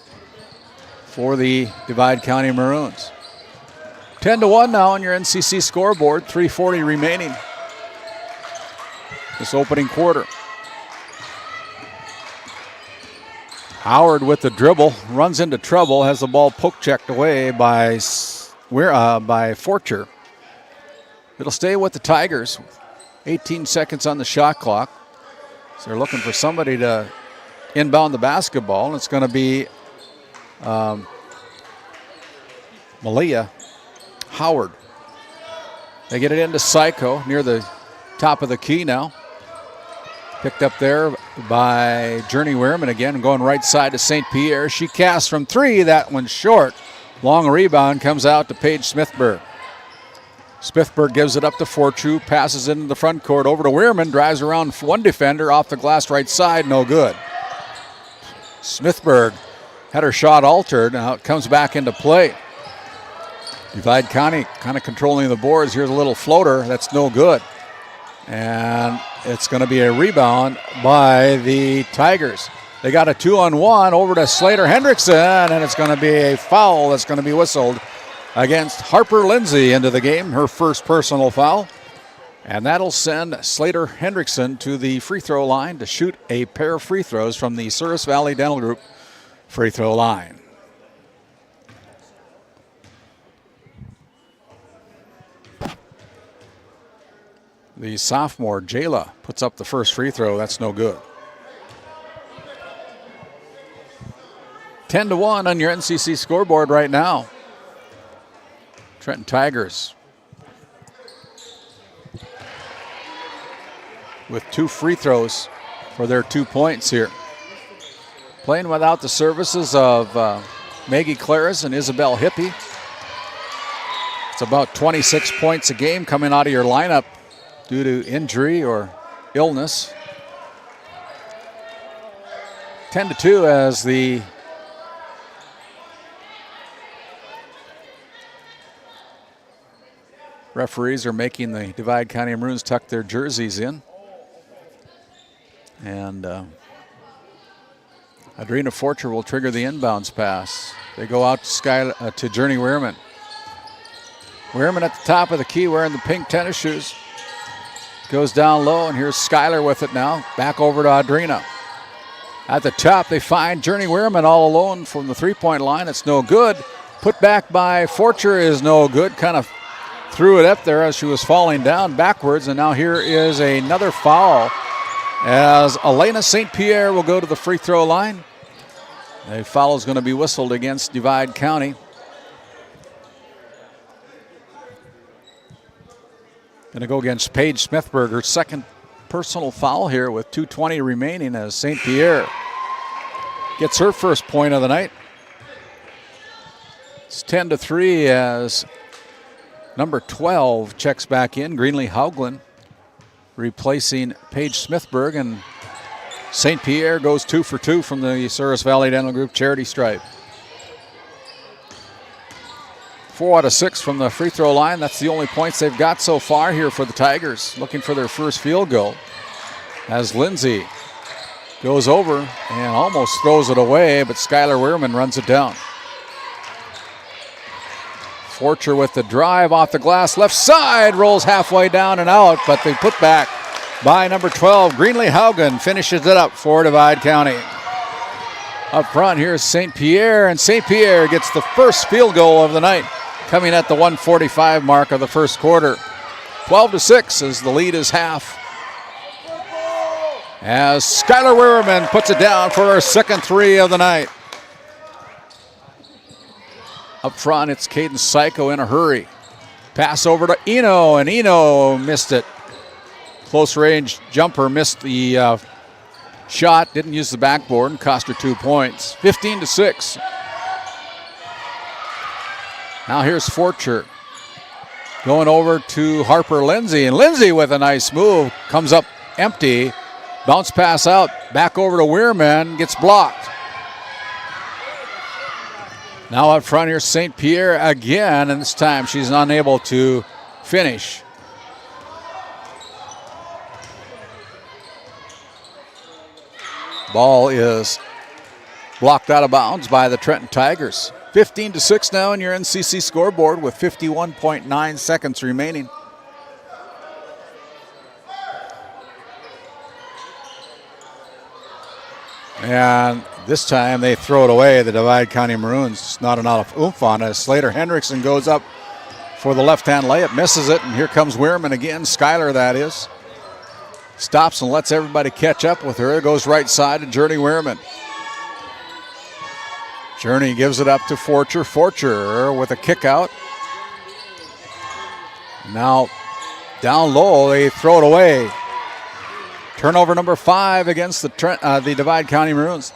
D: for the Divide County Maroons. 10-1 now on your NCC scoreboard. 3:40 remaining this opening quarter. Howard with the dribble, runs into trouble, has the ball poke checked away by Forcher. It'll stay with the Tigers. 18 seconds on the shot clock. So they're looking for somebody to inbound the basketball, and it's going to be Malia Howard. They get it into Psycho near the top of the key now. Picked up there by Journey Wehrman again, going right side to St. Pierre. She casts from 3. That one's short. Long rebound comes out to Paige Smithberg. Smithberg gives it up to Fortru, passes into the front court over to Wehrman, drives around one defender off the glass right side, no good. Smithberg had her shot altered. Now it comes back into play. Divide County kind of controlling the boards. Here's a little floater. That's no good. And it's going to be a rebound by the Tigers. They got a 2-on-1 over to Slater Hendrickson, and it's going to be a foul that's going to be whistled against Harper Lindsay into the game, her first personal foul. And that'll send Slater Hendrickson to the free throw line to shoot a pair of free throws from the Service Valley Dental Group free throw line. The sophomore, Jayla, puts up the first free throw. That's no good. 10-1 on your NCC scoreboard right now. Trenton Tigers with 2 free throws for their 2 points here. Playing without the services of Maggie Claris and Isabel Hippie. It's about 26 points a game coming out of your lineup due to injury or illness. 10-2 as the referees are making the Divide County Maroons tuck their jerseys in. And Adrena Forcher will trigger the inbounds pass. They go out to Journey Wehrman. Wehrman at the top of the key wearing the pink tennis shoes. Goes down low, and here's Schuyler with it now. Back over to Adrena. At the top, they find Journey Wehrman all alone from the three-point line. It's no good. Put back by Forcher is no good. Kind of threw it up there as she was falling down backwards, and now here is another foul as Elena St. Pierre will go to the free throw line. A foul is going to be whistled against Divide County. Going to go against Paige Smithberg, her second personal foul here with 2:20 remaining as St. Pierre gets her first point of the night. It's 10-3 as Number 12 checks back in, Greenlee Haugland, replacing Paige Smithberg, and St. Pierre goes 2 for 2 from the Souris Valley Dental Group charity stripe. 4 out of 6 from the free throw line. That's the only points they've got so far here for the Tigers, looking for their first field goal. As Lindsay goes over and almost throws it away, but Skylar Weirman runs it down. Forcher with the drive off the glass, left side, rolls halfway down and out, but they put back by number 12. Greenlee Haugen finishes it up for Divide County. Up front, here's St. Pierre, and St. Pierre gets the first field goal of the night, coming at the 1:45 mark of the first quarter. 12-6 as the lead is half. As Skylar Weirman puts it down for her second three of the night. Up front, it's Caden Psycho in a hurry. Pass over to Eno, and Eno missed it. Close range jumper, missed the shot, didn't use the backboard, and cost her 2 points. 15-6. Now here's Forcher. Going over to Harper Lindsay, and Lindsay with a nice move, comes up empty. Bounce pass out, back over to Weirman, gets blocked. Now up front here, St. Pierre again, and this time she's unable to finish. Ball is blocked out of bounds by the Trenton Tigers. 15-6 now in your NCC scoreboard with 51.9 seconds remaining. And this time they throw it away, the Divide County Maroons. Not enough oomph on it. Slater Hendrickson goes up for the left-hand layup, misses it, and here comes Weirman again, Skylar that is. Stops and lets everybody catch up with her. It goes right side to Journey Weirman. Journey gives it up to Forcher. Forcher with a kick out. Now down low, they throw it away. Turnover number 5 against the Divide County Maroons.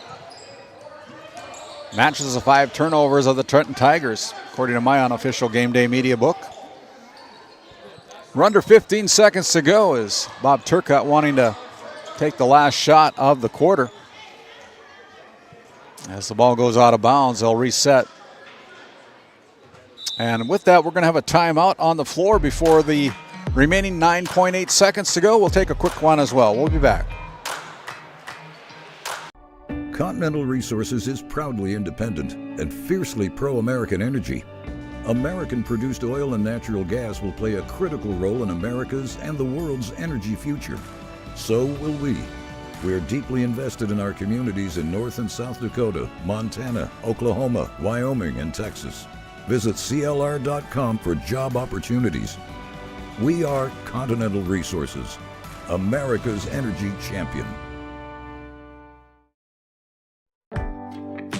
D: Matches the 5 turnovers of the Trenton Tigers, according to my unofficial Game Day Media book. We're under 15 seconds to go as Bob Turcotte wanting to take the last shot of the quarter. As the ball goes out of bounds, they'll reset. And with that, we're going to have a timeout on the floor before the remaining 9.8 seconds to go. We'll take a quick one as well. We'll be back.
S: Continental Resources is proudly independent and fiercely pro-American energy. American-produced oil and natural gas will play a critical role in America's and the world's energy future. So will we. We are deeply invested in our communities in North and South Dakota, Montana, Oklahoma, Wyoming, and Texas. Visit CLR.com for job opportunities. We are Continental Resources, America's energy champion.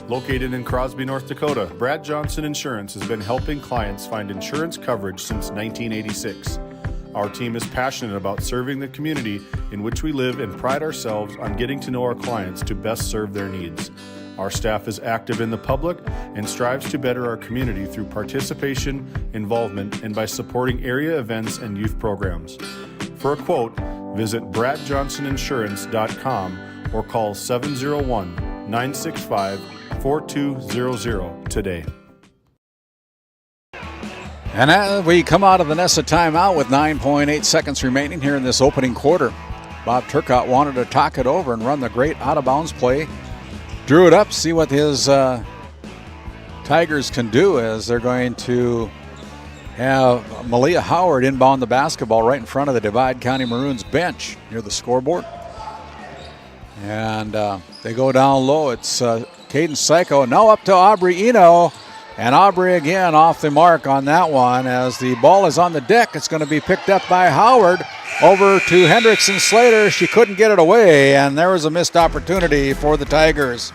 E: Located in Crosby, North Dakota, Brad Johnson Insurance has been helping clients find insurance coverage since 1986. Our team is passionate about serving the community in which we live and pride ourselves on getting to know our clients to best serve their needs. Our staff is active in the public and strives to better our community through participation, involvement, and by supporting area events and youth programs. For a quote, visit bradjohnsoninsurance.com or call 701-965-4200 today.
D: And as we come out of the Nessa timeout with 9.8 seconds remaining here in this opening quarter, Bob Turcotte wanted to talk it over and run the great out-of-bounds play. Drew it up, see what his Tigers can do as they're going to have Malia Howard inbound the basketball right in front of the Divide County Maroons bench near the scoreboard. And they go down low. It's Caden Psycho. Now up to Aubrey Eno. And Aubrey again off the mark on that one as the ball is on the deck. It's going to be picked up by Howard over to Hendrickson Slater. She couldn't get it away, and there was a missed opportunity for the Tigers.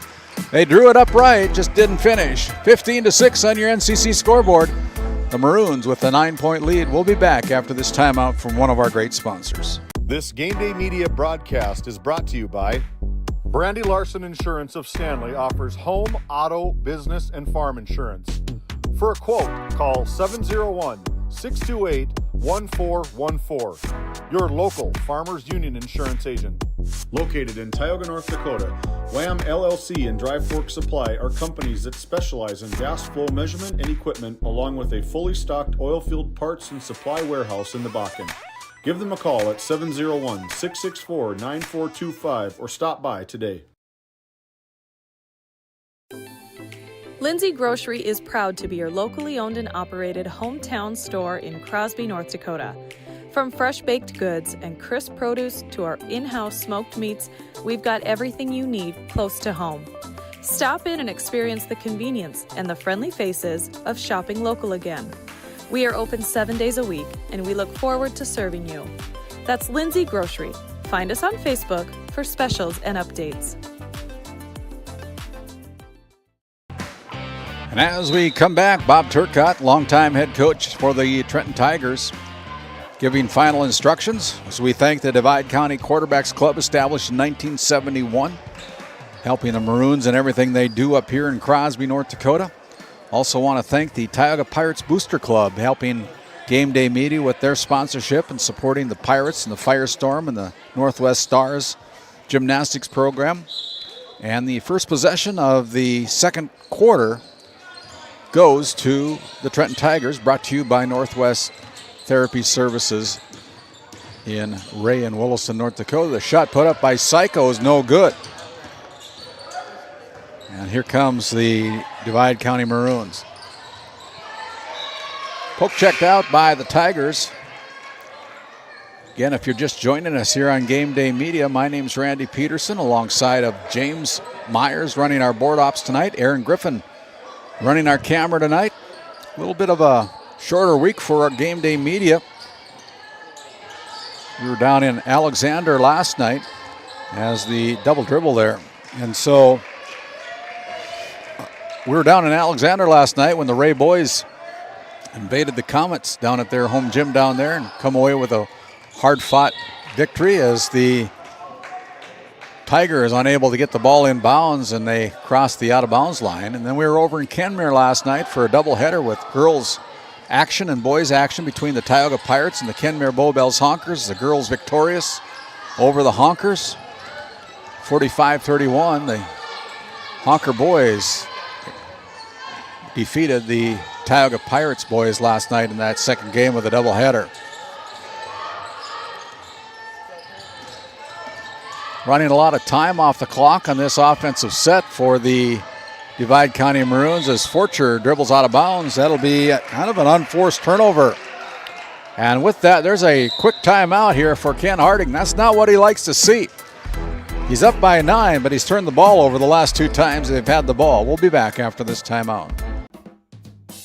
D: They drew it up right, just didn't finish. 15-6 on your NCC scoreboard. The Maroons with a 9-point lead. We'll be back after this timeout from one of our great sponsors.
E: This Game Day Media broadcast is brought to you by Brandy Larson Insurance of Stanley offers home, auto, business, and farm insurance. For a quote, call 701 628-1414. Your local Farmers Union Insurance agent. Located in Tioga, North Dakota, WHAM LLC and Dry Fork Supply are companies that specialize in gas flow measurement and equipment, along with a fully stocked oil field parts and supply warehouse in the Bakken. Give them a call at 701-664-9425 or stop by today.
K: Lindsay Grocery is proud to be your locally owned and operated hometown store in Crosby, North Dakota. From fresh baked goods and crisp produce to our in-house smoked meats, we've got everything you need close to home. Stop in and experience the convenience and the friendly faces of shopping local again. We are open 7 days a week, and we look forward to serving you. That's Lindsay Grocery. Find us on Facebook for specials and updates.
A: And as we come back, Bob Turcotte, longtime head coach for the Trenton Tigers, giving final instructions as we thank the Divide County Quarterbacks Club, established in 1971, helping the Maroons and everything they do up here in Crosby, North Dakota. Also want to thank the Tioga Pirates Booster Club, helping GameDay Media with their sponsorship and supporting the Pirates and the Firestorm and the Northwest Stars gymnastics program. And the first possession of the second quarter goes to the Trenton Tigers, brought to you by Northwest Therapy Services in Ray and Williston, North Dakota. The shot put up by Psycho is no good. And here comes the Divide County Maroons. Poke checked out by the Tigers. Again, if you're just joining us here on GameDay Media, my name's Randy Peterson, alongside of James Myers running our board ops tonight, Aaron Griffin running our camera tonight. A little bit of a shorter week for our GameDay Media. We were down in Alexander last night as the double dribble there. And so we were down in Alexander last night when the Ray boys invaded the Comets down at their home gym down there and come away with a hard-fought victory as the Tiger is unable to get the ball in bounds and they cross the out-of-bounds line. And then we were over in Kenmare last night for a doubleheader with girls action and boys action between the Tioga Pirates and the Kenmare Bowbells Honkers. The girls victorious over the Honkers, 45-31. The Honker boys defeated the Tioga Pirates boys last night in that second game of the doubleheader. Running a lot of time off the clock on this offensive set for the Divide County Maroons as Forcher dribbles out of bounds. That'll be kind of an unforced turnover. And with that, there's a quick timeout here for Ken Harding. That's not what he likes to see. He's up by 9, but he's turned the ball over the last 2 times they've had the ball. We'll be back after this timeout.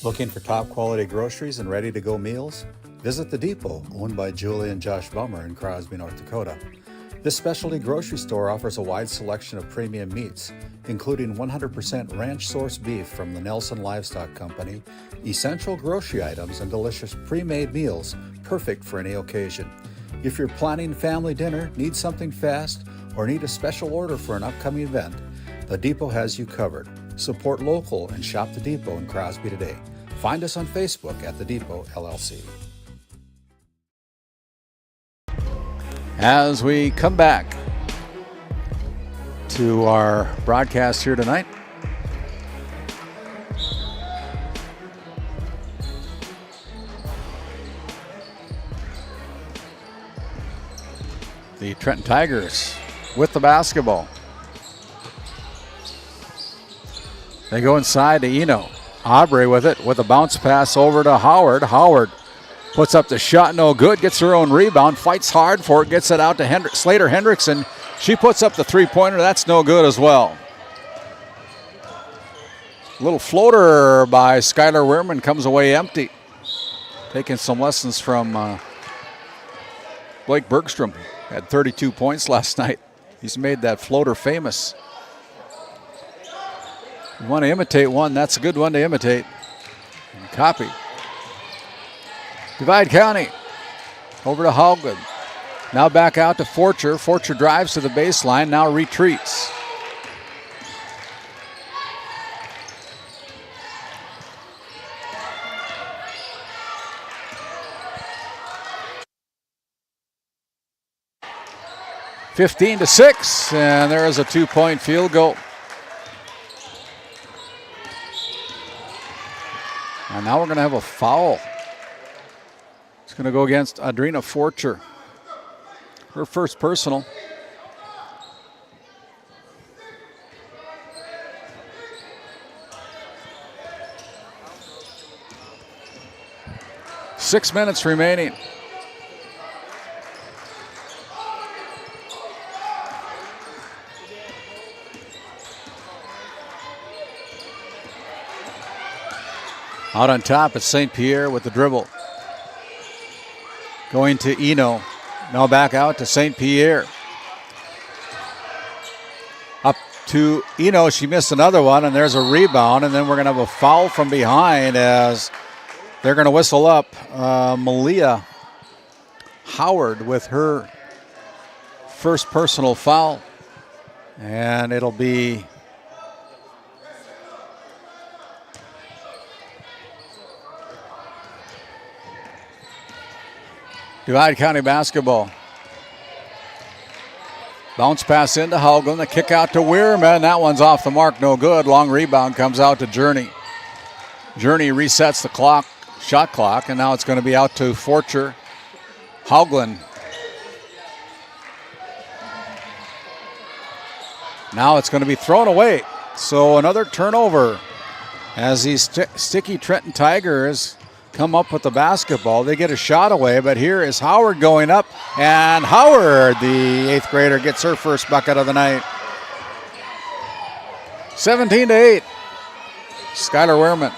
D: Looking for top quality groceries and ready to go meals? Visit The Depot, owned by Julie and Josh Bummer in Crosby, North Dakota. This specialty grocery store offers a wide selection of premium meats, including 100% ranch-sourced beef from the Nelson Livestock Company, essential grocery items, and delicious pre-made meals perfect for any occasion. If you're planning family dinner, need something fast, or need a special order for an upcoming event, The Depot has you covered. Support local and shop The Depot in Crosby today. Find us on Facebook at The Depot LLC.
A: As we come back to our broadcast here tonight, the Trenton Tigers with the basketball. They go inside to Eno. Aubrey with it, with a bounce pass over to Howard. Howard puts up the shot, no good, gets her own rebound, fights hard for it, gets it out to Slater Hendrickson. She puts up the three-pointer, that's no good as well. Little floater by Skylar Wehrman comes away empty. Taking some lessons from Blake Bergstrom. Had 32 points last night. He's made that floater famous. You want to imitate one, that's a good one to imitate and copy. Divide County over to Haugen. Now back out to Forcher. Forcher drives to the baseline, now retreats. 15-6, and there is a 2-point field goal. And now we're going to have a foul. It's going to go against Adrina Forcher. Her first personal. Six minutes remaining. Out on top, it's St. Pierre with the dribble. Going to Eno. Now back out to St. Pierre. Up to Eno. She missed another one, and there's a rebound, and then we're going to have a foul from behind as they're going to whistle up Malia Howard with her first personal foul. And it'll be Divide County basketball. Bounce pass into Haugen. The kick out to Weirman. That one's off the mark. No good. Long rebound comes out to Journey. Journey resets the clock, shot clock, and now it's going to be out to Forcher. Haugen. Now it's going to be thrown away. So another turnover as these sticky Trenton Tigers come up with the basketball. They get a shot away, but here is Howard going up, and Howard, the 8th grader, gets her first bucket of the night. 17-8. Skylar Wehrman.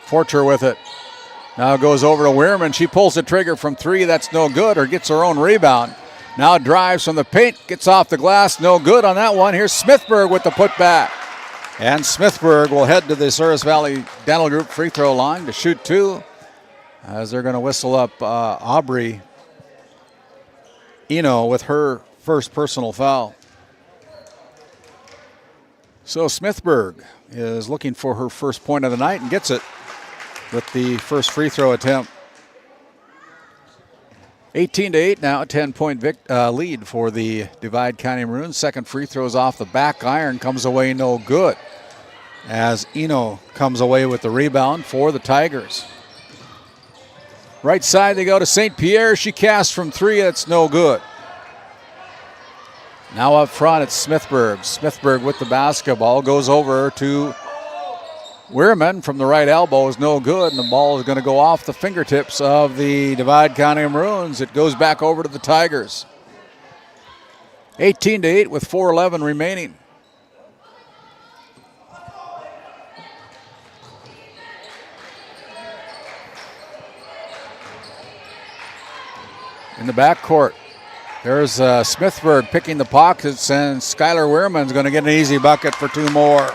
A: Forcher with it. Now goes over to Wehrman. She pulls the trigger from 3. That's no good, or gets her own rebound. Now drives from the paint, gets off the glass, no good on that one. Here's Smithburg with the putback. And Smithburg will head to the Souris Valley Dental Group free throw line to shoot 2 as they're going to whistle up Aubrey Eno with her first personal foul. So Smithburg is looking for her first point of the night and gets it with the first free throw attempt. 18-8 now, a 10-point lead for the Divide County Maroons. Second free throws off the back iron, comes away no good as Eno comes away with the rebound for the Tigers. Right side they go to St. Pierre. She casts from 3, it's no good. Now up front it's Smithburg. Smithburg with the basketball, goes over to Weirman from the right elbow is no good, and the ball is going to go off the fingertips of the Divide County Maroons. It goes back over to the Tigers. 18-8 with 4:11 remaining. In the backcourt, there's Smithburg picking the pockets, and Skylar Weirman's going to get an easy bucket for 2 more.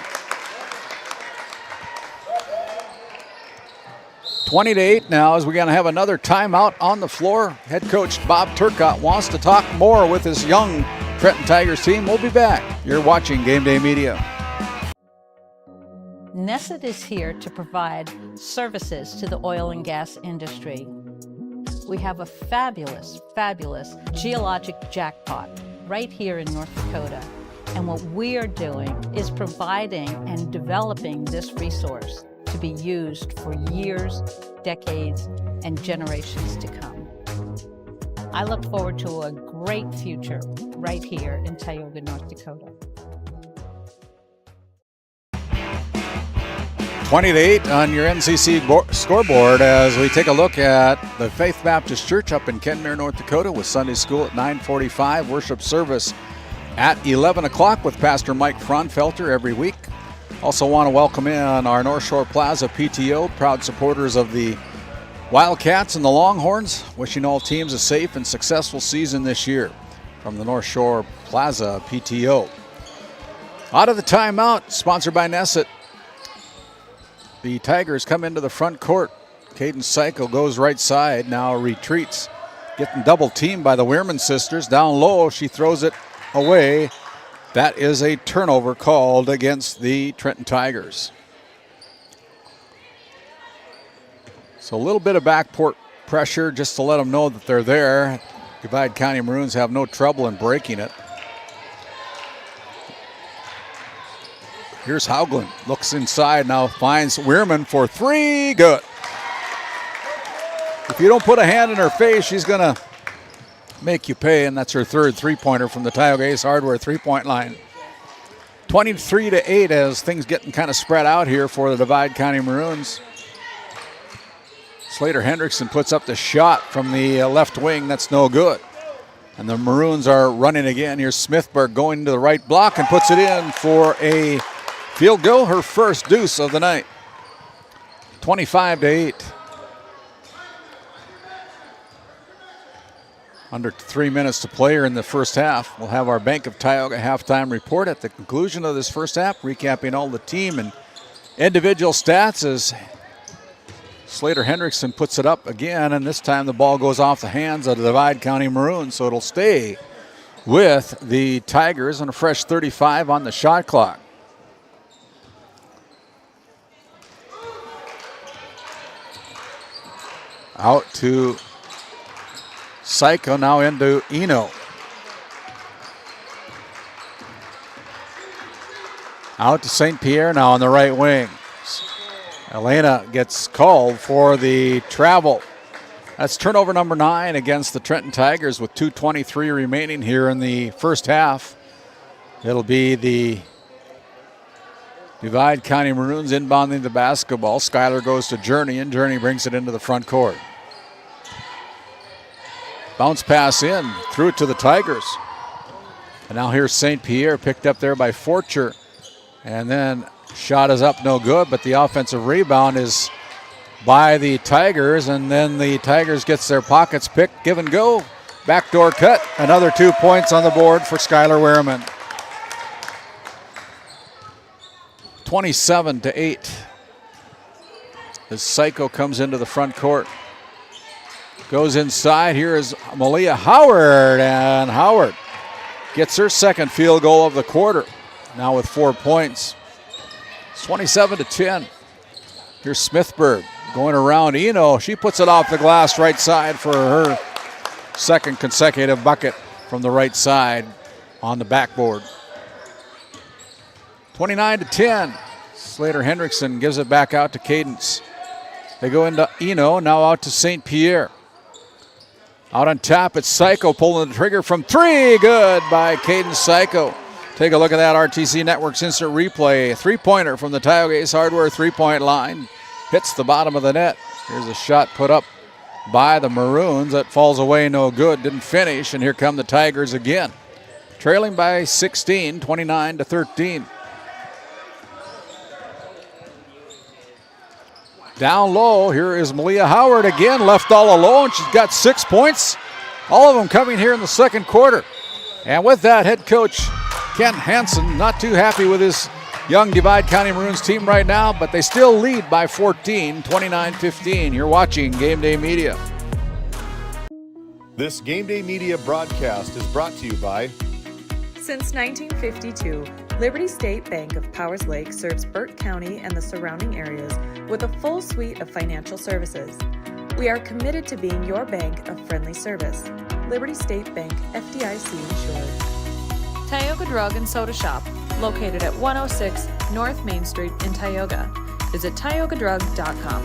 A: 20-8 now as we're going to have another timeout on the floor. Head coach Bob Turcotte wants to talk more with his young Trenton Tigers team. We'll be back. You're watching Game Day Media.
T: Nesset is here to provide services to the oil and gas industry. We have a fabulous, fabulous geologic jackpot right here in North Dakota. And what we are doing is providing and developing this resource to be used for years, decades, and generations to come. I look forward to a great future right here in Tioga, North Dakota.
A: 20-8 on your NCC scoreboard as we take a look at the Faith Baptist Church up in Kenmare, North Dakota with Sunday school at 9:45, worship service at 11 o'clock with Pastor Mike Fraunfelter every week. Also want to welcome in our North Shore Plaza PTO, proud supporters of the Wildcats and the Longhorns, wishing all teams a safe and successful season this year from the North Shore Plaza PTO. Out of the timeout, sponsored by Nesset. The Tigers come into the front court. Caden Seiko goes right side, now retreats. Getting double teamed by the Weirman sisters. Down low, she throws it away. That is a turnover called against the Trenton Tigers. So a little bit of backcourt pressure just to let them know that they're there. Divide County Maroons have no trouble in breaking it. Here's Haugland, looks inside now, finds Weirman for three, good. If you don't put a hand in her face, she's gonna make you pay, and that's her third three-pointer from the Tioga Ace Hardware three-point line. 23-8 as things getting kind of spread out here for the Divide County Maroons. Slater Hendrickson puts up the shot from the left wing, that's no good. And the Maroons are running again. Here's Smithberg going to the right block and puts it in for a field goal, her first deuce of the night. 25-8. Under 3 minutes to play here in the first half. We'll have our Bank of Tioga halftime report at the conclusion of this first half, recapping all the team and individual stats as Slater Hendrickson puts it up again, and this time the ball goes off the hands of the Divide County Maroons, so it'll stay with the Tigers and a fresh 35 on the shot clock. Out to Psycho, now into Eno. Out to St. Pierre now on the right wing. Elena gets called for the travel. That's turnover number 9 against the Trenton Tigers with 2:23 remaining here in the first half. It'll be the Divide County Maroons inbounding the basketball. Schuyler goes to Journey, and Journey brings it into the front court. Bounce pass in, threw it to the Tigers. And now here's St. Pierre, picked up there by Forcher. And then shot is up, no good, but the offensive rebound is by the Tigers, and then the Tigers gets their pockets picked, give and go. Backdoor cut, another 2 points on the board for Skylar Wehrman. 27-8. As Psycho comes into the front court. Goes inside, here is Malia Howard, and Howard gets her second field goal of the quarter, now with 4 points. It's 27-10. Here's Smithberg going around Eno. She puts it off the glass right side for her second consecutive bucket from the right side on the backboard. 29-10. Slater Hendrickson gives it back out to Cadence. They go into Eno, now out to St. Pierre. Out on top, it's Psycho pulling the trigger from three. Good by Cadence Psycho. Take a look at that RTC Network's instant replay. Three-pointer from the Tioga Ace Hardware three-point line. Hits the bottom of the net. Here's a shot put up by the Maroons. That falls away, no good. Didn't finish, and here come the Tigers again. Trailing by 16, 29-13. Down low, here is Malia Howard again, left all alone. She's got 6 points, all of them coming here in the second quarter. And with that, head coach Ken Hansen not too happy with his young Divide County Maroons team right now, but they still lead by 14, 29-15. You're watching Game Day Media.
E: This Game Day Media broadcast is brought to you by...
K: Since 1952, Liberty State Bank of Powers Lake serves Burt County and the surrounding areas with a full suite of financial services. We are committed to being your bank of friendly service. Liberty State Bank, FDIC insured. Tioga Drug and Soda Shop, located at 106 North Main Street in Tioga. Visit tiogadrug.com.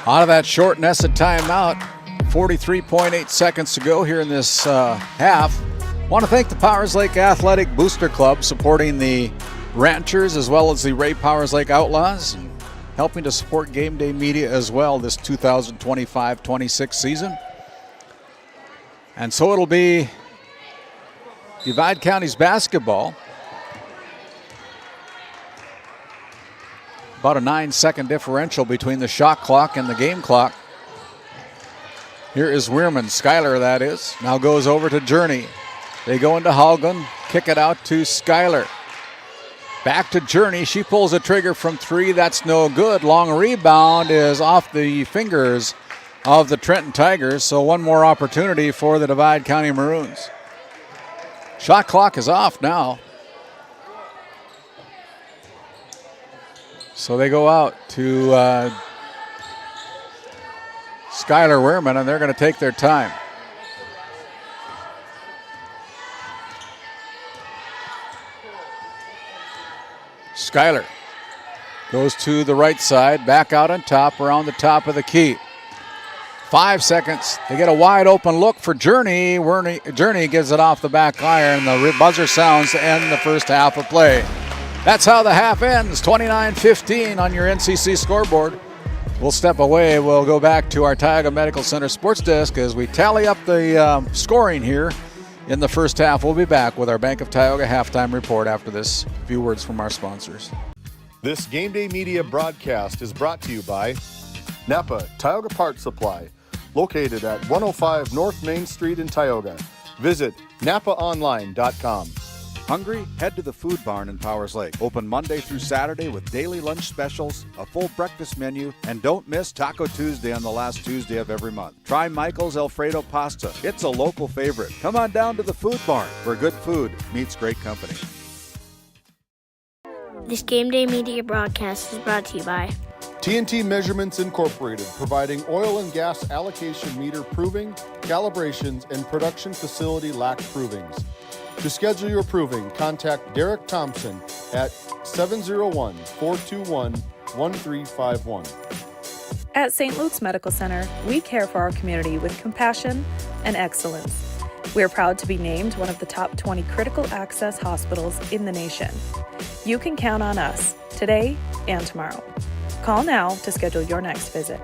A: Out of that short Nessa timeout, 43.8 seconds to go here in this half. Want to thank the Powers Lake Athletic Booster Club supporting the Ranchers as well as the Ray Powers Lake Outlaws, and helping to support Game Day Media as well this 2025-26 season. And so it'll be Divide County's basketball. About a 9-second differential between the shot clock and the game clock. Here is Weirman, Schuyler that is. Now goes over to Journey. They go into Haugen, kick it out to Schuyler. Back to Journey, she pulls a trigger from three, that's no good. Long rebound is off the fingers of the Trenton Tigers, so one more opportunity for the Divide County Maroons. Shot clock is off now. So they go out to Skylar Wehrman, and they're going to take their time. Skylar goes to the right side, back out on top, around the top of the key. 5 seconds. They get a wide open look for Journey. Journey gives it off the back iron. The buzzer sounds to end the first half of play. That's how the half ends. 29-15 on your NCC scoreboard. We'll step away. We'll go back to our Tioga Medical Center sports desk as we tally up the scoring here in the first half. We'll be back with our Bank of Tioga halftime report after this. A few words from our sponsors.
E: This Game Day Media broadcast is brought to you by Napa Tioga Parts Supply, located at 105 North Main Street in Tioga. Visit napaonline.com.
A: Hungry? Head to the Food Barn in Powers Lake. Open Monday through Saturday with daily lunch specials, a full breakfast menu, and don't miss Taco Tuesday on the last Tuesday of every month. Try Michael's Alfredo Pasta. It's a local favorite. Come on down to the Food Barn, where good food meets great company.
G: This Game Day Media broadcast is brought to you by
E: TNT Measurements Incorporated, providing oil and gas allocation meter proving, calibrations, and production facility lac provings. To schedule your proving, contact Derek Thompson at 701-421-1351.
K: At St. Luke's Medical Center, we care for our community with compassion and excellence. We are proud to be named one of the top 20 critical access hospitals in the nation. You can count on us today and tomorrow. Call now to schedule your next visit.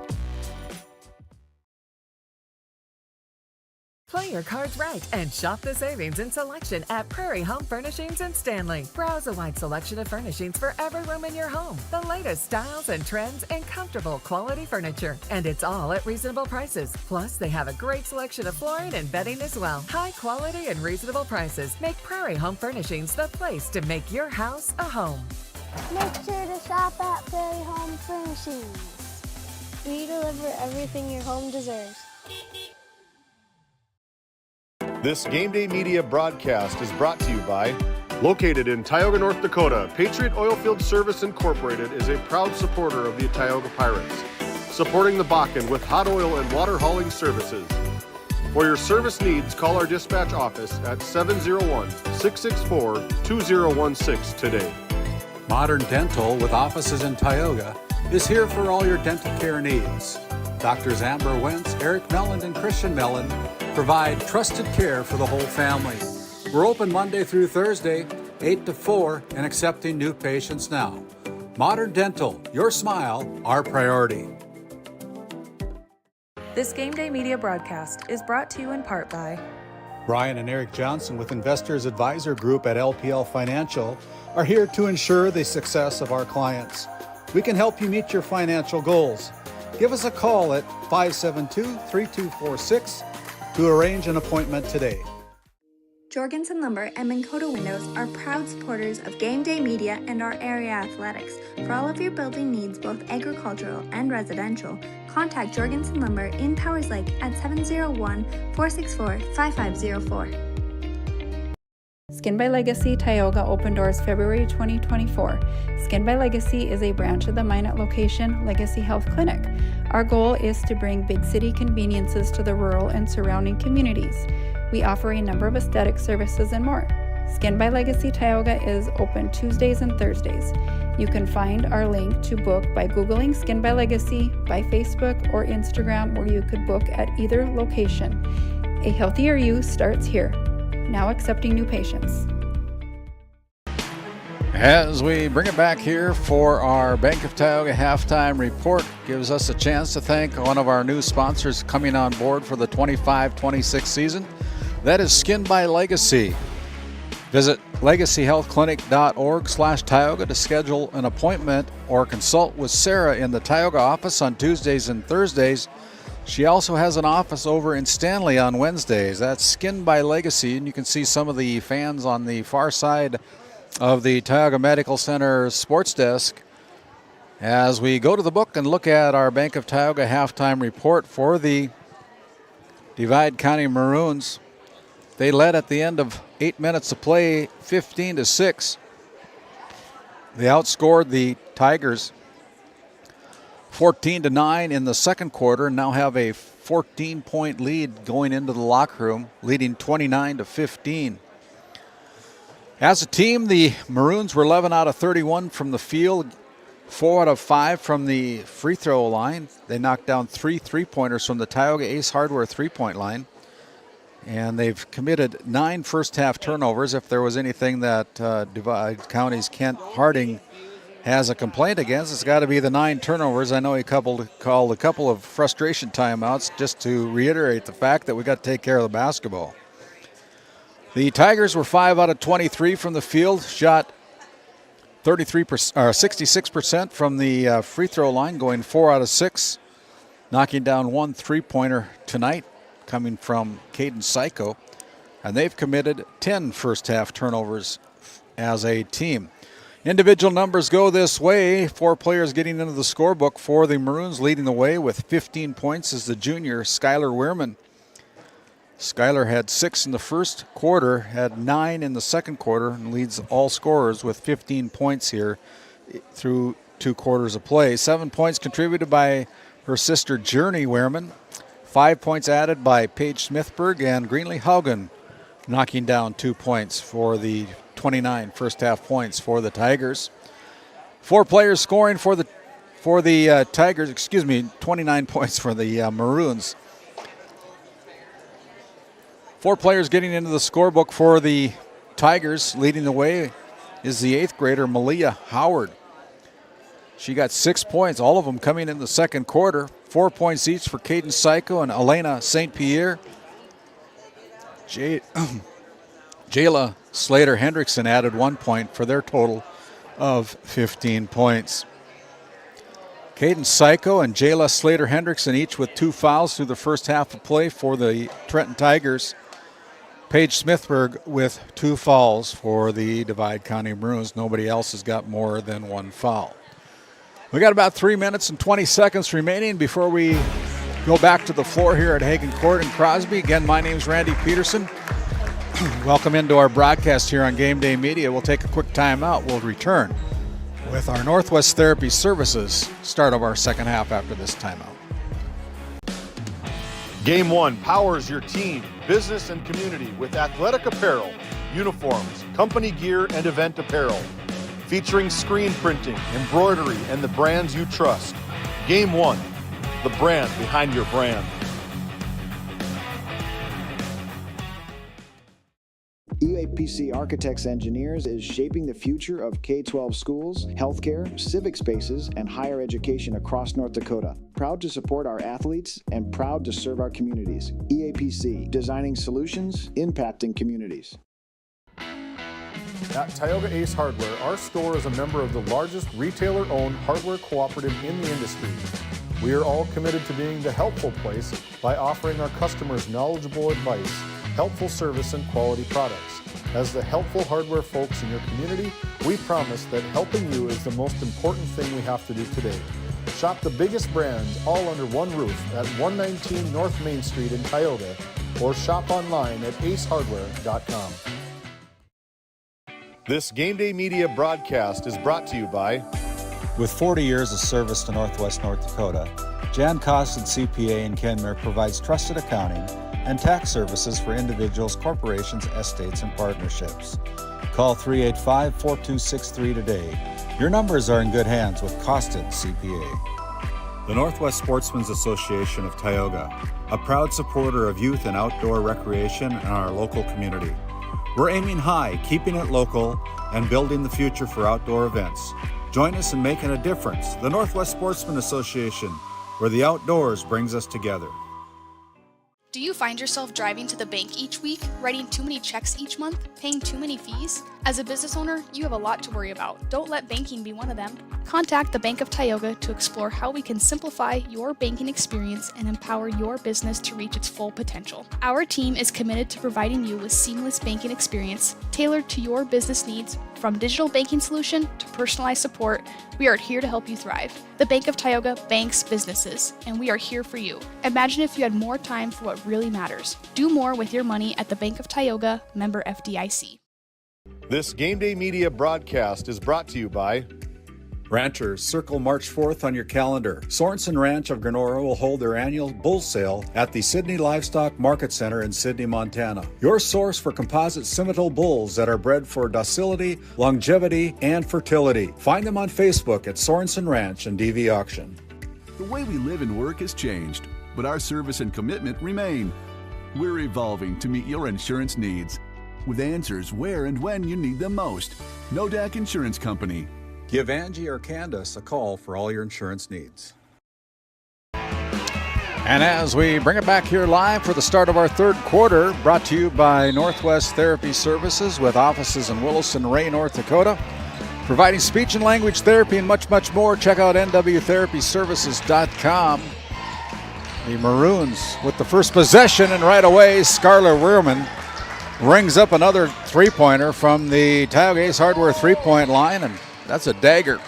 L: Play your cards right and shop the savings and selection at Prairie Home Furnishings in Stanley. Browse a wide selection of furnishings for every room in your home. The latest styles and trends and comfortable quality furniture. And it's all at reasonable prices. Plus, they have a great selection of flooring and bedding as well. High quality and reasonable prices make Prairie Home Furnishings the place to make your house a home.
G: Make sure to shop at Prairie Home Furnishings. We deliver everything your home deserves.
E: This Game Day Media broadcast is brought to you by, located in Tioga, North Dakota, Patriot Oilfield Service Incorporated is a proud supporter of the Tioga Pirates, supporting the Bakken with hot oil and water hauling services. For your service needs, call our dispatch office at 701-664-2016 today.
D: Modern Dental, with offices in Tioga, is here for all your dental care needs. Doctors Amber Wentz, Eric Melland, and Christian Melland provide trusted care for the whole family. We're open Monday through Thursday, 8 to 4, and accepting new patients now. Modern Dental, your smile, our priority.
K: This Game Day Media broadcast is brought to you in part by
A: Brian and Eric Johnson with Investors Advisor Group at LPL Financial are here to ensure the success of our clients. We can help you meet your financial goals. Give us a call at 572-3246 to arrange an appointment today.
U: Jorgensen Lumber and Minn Kota Windows are proud supporters of Game Day Media and our area athletics. For all of your building needs, both agricultural and residential, contact Jorgensen Lumber in Powers Lake at 701-464-5504.
P: Skin by Legacy Tioga opened doors February 2024. Skin by Legacy is a branch of the Minot location Legacy Health Clinic. Our goal is to bring big city conveniences to the rural and surrounding communities. We offer a number of aesthetic services and more. Skin by Legacy Tioga is open Tuesdays and Thursdays. You can find our link to book by Googling Skin by Legacy, by Facebook or Instagram, where you could book at either location. A healthier you starts here. Now accepting new patients.
A: As we bring it back here for our Bank of Tioga halftime report, gives us a chance to thank one of our new sponsors coming on board for the 25-26 season. That is Skin by Legacy. Visit legacyhealthclinic.org/Tioga to schedule an appointment or consult with Sarah in the Tioga office on Tuesdays and Thursdays. She also has an office over in Stanley on Wednesdays. That's Skin by Legacy, and you can see some of the fans on the far side of the Tioga Medical Center sports desk as we go to the book and look at our Bank of Tioga halftime report for the Divide County Maroons. They led at the end of 8 minutes of play, 15-6. They outscored the Tigers 14-9 in the second quarter, now have a 14-point lead going into the locker room, leading 29-15. As a team, the Maroons were 11 out of 31 from the field, 4 out of 5 from the free throw line. They knocked down 3 three-pointers from the Tioga Ace Hardware three-point line. And they've committed 9 first-half turnovers. If there was anything that Divide County's Kent Harding has a complaint against, it's got to be the 9 turnovers. I know he called a couple of frustration timeouts just to reiterate the fact that we got to take care of the basketball. The Tigers were 5 out of 23 from the field, shot 66% from the free throw line, going 4 out of 6, knocking down 1 three-pointer tonight, coming from Caden Psycho, and they've committed 10 first-half turnovers as a team. Individual numbers go this way. 4 players getting into the scorebook for the Maroons. Leading the way with 15 points is the junior Skylar Wehrman. Skylar had 6 in the first quarter, had 9 in the second quarter, and leads all scorers with 15 points here through 2 quarters of play. 7 points contributed by her sister Journey Wehrman. 5 points added by Paige Smithberg, and Greenlee Haugen knocking down 2 points for the 29 first-half points for the Tigers. 4 players scoring for the Tigers, 29 points for the Maroons. 4 players getting into the scorebook for the Tigers. Leading the way is the 8th grader Malia Howard. She got 6 points, all of them coming in the second quarter. 4 points each for Caden Psycho and Elena St. Pierre. Jayla Slater Hendrickson added 1 point for their total of 15 points. Caden Psycho and Jayla Slater Hendrickson each with 2 fouls through the first half of play for the Trenton Tigers. Paige Smithberg with 2 fouls for the Divide County Maroons. Nobody else has got more than 1 foul. We got about 3 minutes and 20 seconds remaining before we go back to the floor here at Hagen Court in Crosby. Again, my name's Randy Peterson. Welcome into our broadcast here on GameDay Media. We'll take a quick time out. We'll return with our Northwest Therapy Services start of our second half after this timeout.
E: Game 1 powers your team, business, and community with athletic apparel, uniforms, company gear, and event apparel. Featuring screen printing, embroidery, and the brands you trust. Game 1, the brand behind your brand.
C: EAPC Architects Engineers is shaping the future of K-12 schools, healthcare, civic spaces, and higher education across North Dakota. Proud to support our athletes and proud to serve our communities. EAPC, designing solutions, impacting communities.
E: At Tioga Ace Hardware, our store is a member of the largest retailer-owned hardware cooperative in the industry. We are all committed to being the helpful place by offering our customers knowledgeable advice, helpful service, and quality products. As the helpful hardware folks in your community, we promise that helping you is the most important thing we have to do today. Shop the biggest brands all under one roof at 119 North Main Street in Tioga, or shop online at acehardware.com. This GameDay Media broadcast is brought to you by...
A: With 40 years of service to Northwest North Dakota, Jan Costin CPA in Kenmare provides trusted accounting and tax services for individuals, corporations, estates, and partnerships. Call 385-4263 today. Your numbers are in good hands with Costin CPA. The Northwest Sportsmen's Association of Tioga, a proud supporter of youth and outdoor recreation in our local community. We're aiming high, keeping it local, and building the future for outdoor events. Join us in making a difference. The Northwest Sportsmen Association, where the outdoors brings us together.
V: Do you find yourself driving to the bank each week, writing too many checks each month, paying too many fees? As a business owner, you have a lot to worry about. Don't let banking be one of them. Contact the Bank of Tioga to explore how we can simplify your banking experience and empower your business to reach its full potential. Our team is committed to providing you with seamless banking experience tailored to your business needs. From digital banking solution to personalized support, we are here to help you thrive. The Bank of Tioga banks businesses, and we are here for you. Imagine if you had more time for what really matters. Do more with your money at the Bank of Tioga, member FDIC.
E: This GameDay Media broadcast is brought to you by
D: Ranchers, circle March 4th on your calendar. Sorensen Ranch of Granora will hold their annual bull sale at the Sydney Livestock Market Center in Sydney, Montana. Your source for composite Simmental bulls that are bred for docility, longevity, and fertility. Find them on Facebook at Sorensen Ranch and DV Auction.
B: The way we live and work has changed, but our service and commitment remain. We're evolving to meet your insurance needs, with answers where and when you need them most. Nodak Insurance Company.
D: Give Angie or Candace a call for all your insurance needs.
A: And as we bring it back here live for the start of our third quarter, brought to you by Northwest Therapy Services with offices in Williston, Ray, North Dakota. Providing speech and language therapy and much, much more. Check out nwtherapyservices.com. The Maroons with the first possession, and right away, Skylar Weirman rings up another three-pointer from the Tioga Ace Hardware three-point line, and that's a dagger.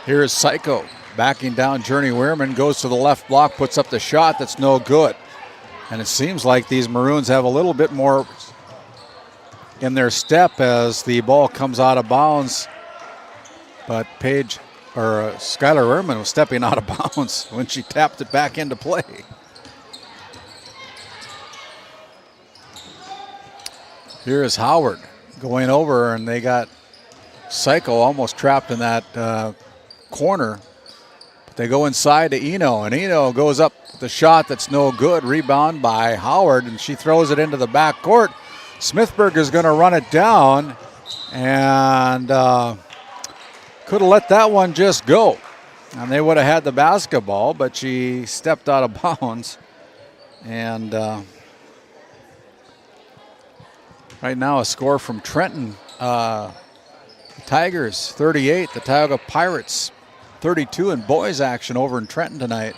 A: Here's Psycho backing down Journey Weirman, goes to the left block, puts up the shot that's no good. And it seems like these Maroons have a little bit more in their step as the ball comes out of bounds. But Skylar Weirman was stepping out of bounds when she tapped it back into play. Here's Howard going over, and they got Psycho almost trapped in that corner. But they go inside to Eno, and Eno goes up the shot that's no good. Rebound by Howard, and she throws it into the back court. Smithburg is going to run it down, and could have let that one just go. And they would have had the basketball, but she stepped out of bounds. And right now a score from Trenton. Tigers 38, the Tioga Pirates 32 in boys action over in Trenton tonight.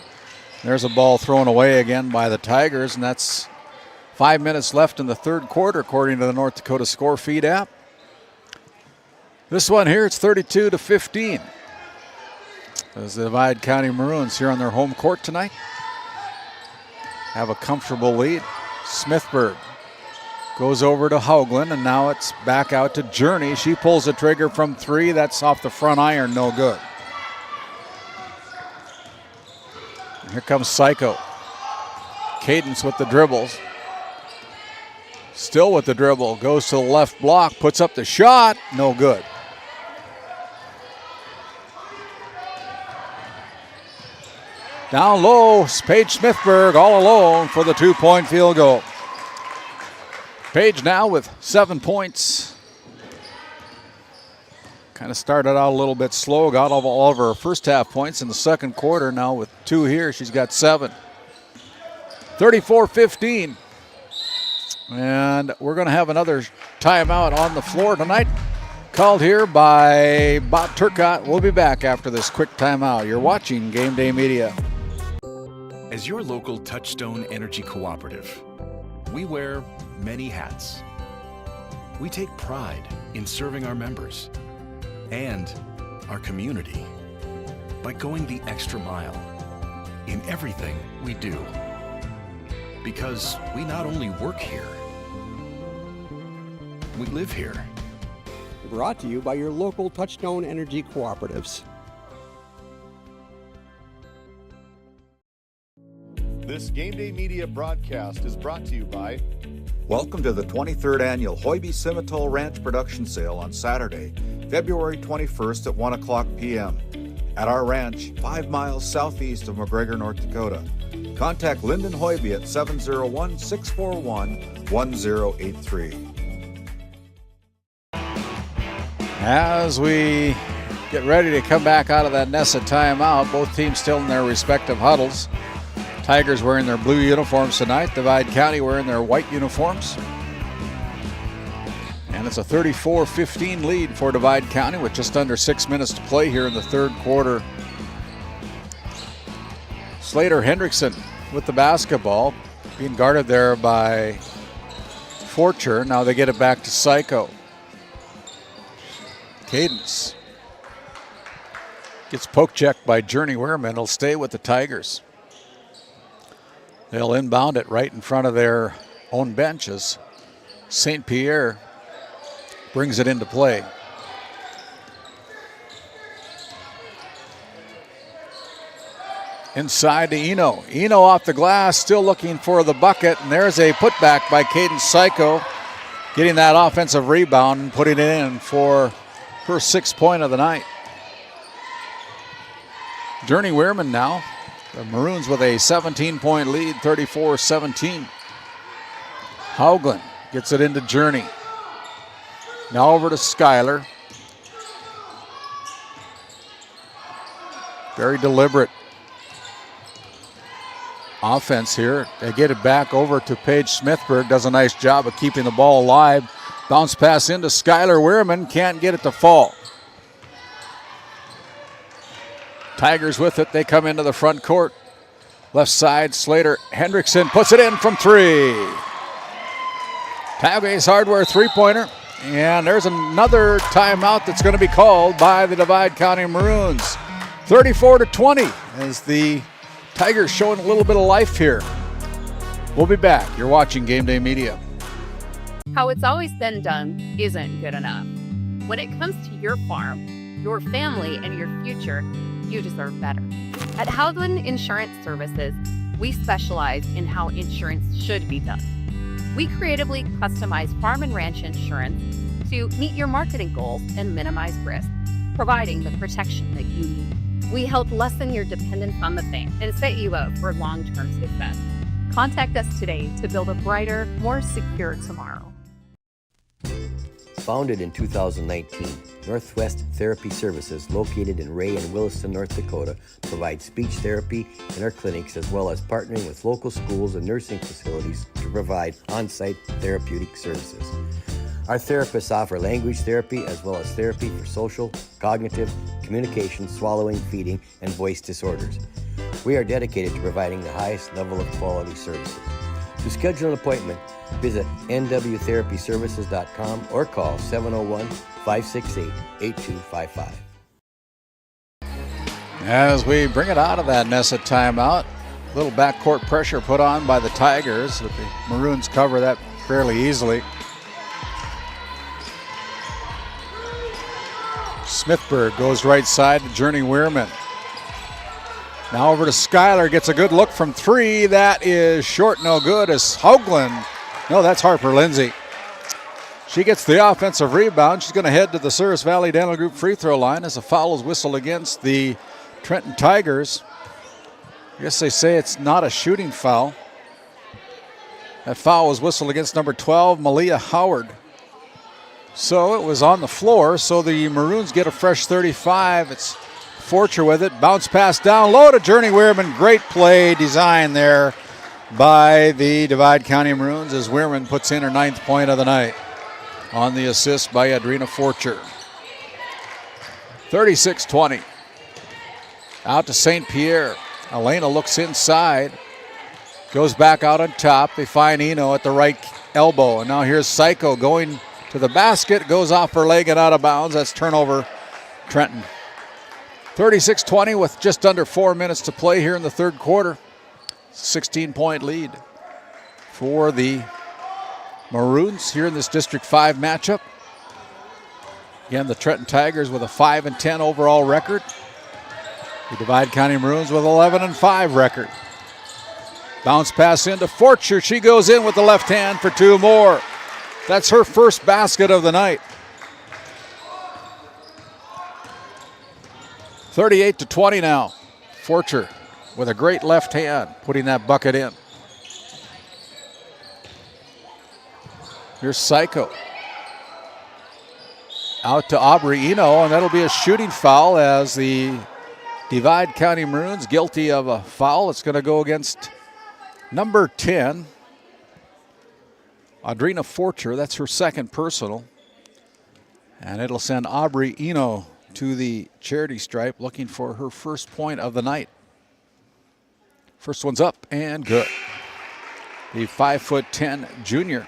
A: There's a ball thrown away again by the Tigers, and that's 5 minutes left in the third quarter according to the North Dakota Score Feed app. This one here, it's 32-15. As the Divide County Maroons here on their home court tonight have a comfortable lead. Smithburg goes over to Hoagland, and now it's back out to Journey. She pulls the trigger from three. That's off the front iron, no good. And here comes Psycho. Cadence with the dribbles. Still with the dribble. Goes to the left block, puts up the shot, no good. Down low, Paige Smithburg all alone for the two-point field goal. Paige now with 7 points. Kind of started out a little bit slow, got all of her first half points in the second quarter. Now with 2 here, she's got 7. 34-15. And we're going to have another timeout on the floor tonight, called here by Bob Turcotte. We'll be back after this quick timeout. You're watching Game Day Media.
F: As your local Touchstone Energy Cooperative, we wear many hats. We take pride in serving our members and our community by going the extra mile in everything we do. Because we not only work here, we live here.
W: Brought to you by your local Touchstone Energy Cooperatives.
E: This Game Day Media broadcast is brought to you by...
D: Welcome to the 23rd Annual Hoiby Simmental Ranch Production Sale on Saturday, February 21st at 1 o'clock p.m. at our ranch 5 miles southeast of McGregor, North Dakota. Contact Lyndon Hoiby at 701-641-1083.
A: As we get ready to come back out of that Nessa timeout, both teams still in their respective huddles. Tigers wearing their blue uniforms tonight. Divide County wearing their white uniforms. And it's a 34-15 lead for Divide County with just under 6 minutes to play here in the third quarter. Slater Hendrickson with the basketball, being guarded there by Forture. Now they get it back to Psycho. Cadence gets poke checked by Journey Weirman. It'll stay with the Tigers. They'll inbound it right in front of their own benches. St. Pierre brings it into play. Inside to Eno. Eno off the glass, still looking for the bucket, and there's a putback by Caden Psycho, getting that offensive rebound and putting it in for her 6th point of the night. Journey Weirman now. The Maroons with a 17-point lead, 34-17. Haugland gets it into Journey. Now over to Schuyler. Very deliberate offense here. They get it back over to Paige Smithberg. Does a nice job of keeping the ball alive. Bounce pass into Schuyler Weirman. Can't get it to fall. Tigers with it. They come into the front court. Left side, Slater Hendrickson puts it in from 3. Tailgate's Hardware 3-pointer. And there's another timeout that's going to be called by the Divide County Maroons. 34-20 as the Tigers showing a little bit of life here. We'll be back. You're watching Game Day Media.
H: How it's always been done isn't good enough. When it comes to your farm, your family, and your future, you deserve better. At Haugland Insurance Services, we specialize in how insurance should be done. We creatively customize farm and ranch insurance to meet your marketing goals and minimize risk, providing the protection that you need. We help lessen your dependence on the bank and set you up for long-term success. Contact us today to build a brighter, more secure tomorrow.
I: Founded in 2019, Northwest Therapy Services, located in Ray and Williston, North Dakota, provides speech therapy in our clinics as well as partnering with local schools and nursing facilities to provide on-site therapeutic services. Our therapists offer language therapy as well as therapy for social, cognitive, communication, swallowing, feeding, and voice disorders. We are dedicated to providing the highest level of quality services. To schedule an appointment, visit nwtherapyservices.com or call 701-568-8255.
A: As we bring it out of that Nessa timeout, a little backcourt pressure put on by the Tigers, but the Maroons cover that fairly easily. Smithberg goes right side to Journey Weirman. Now over to Schuyler, gets a good look from 3. That is short, no good as Haugland. No, that's Harper Lindsay. She gets the offensive rebound. She's going to head to the Souris Valley Dental Group free throw line as a foul is whistled against the Trenton Tigers. I guess they say it's not a shooting foul. That foul was whistled against number 12, Malia Howard. So it was on the floor, so the Maroons get a fresh 35. It's Forcher with it. Bounce pass down low to Journey Weirman. Great play design there by the Divide County Maroons as Weirman puts in her 9th point of the night on the assist by Adrena Forcher. 36-20. Out to St. Pierre. Elena looks inside. Goes back out on top. They find Eno at the right elbow. And now here's Psycho going to the basket. Goes off her leg and out of bounds. That's turnover Trenton. 36-20 with just under 4 minutes to play here in the third quarter. 16-point lead for the Maroons here in this District 5 matchup. Again, the Trenton Tigers with a 5-10 overall record. The Divide County Maroons with 11-5 record. Bounce pass into Forcher. She goes in with the left hand for 2 more. That's her first basket of the night. 38-20 now. Forcher with a great left hand, putting that bucket in. Here's Psycho. Out to Aubrey Eno, and that'll be a shooting foul as the Divide County Maroons guilty of a foul. It's going to go against number 10, Adrena Forcher. That's her second personal. And it'll send Aubrey Eno to the charity stripe looking for her first point of the night. First one's up and good. The 5'10" junior,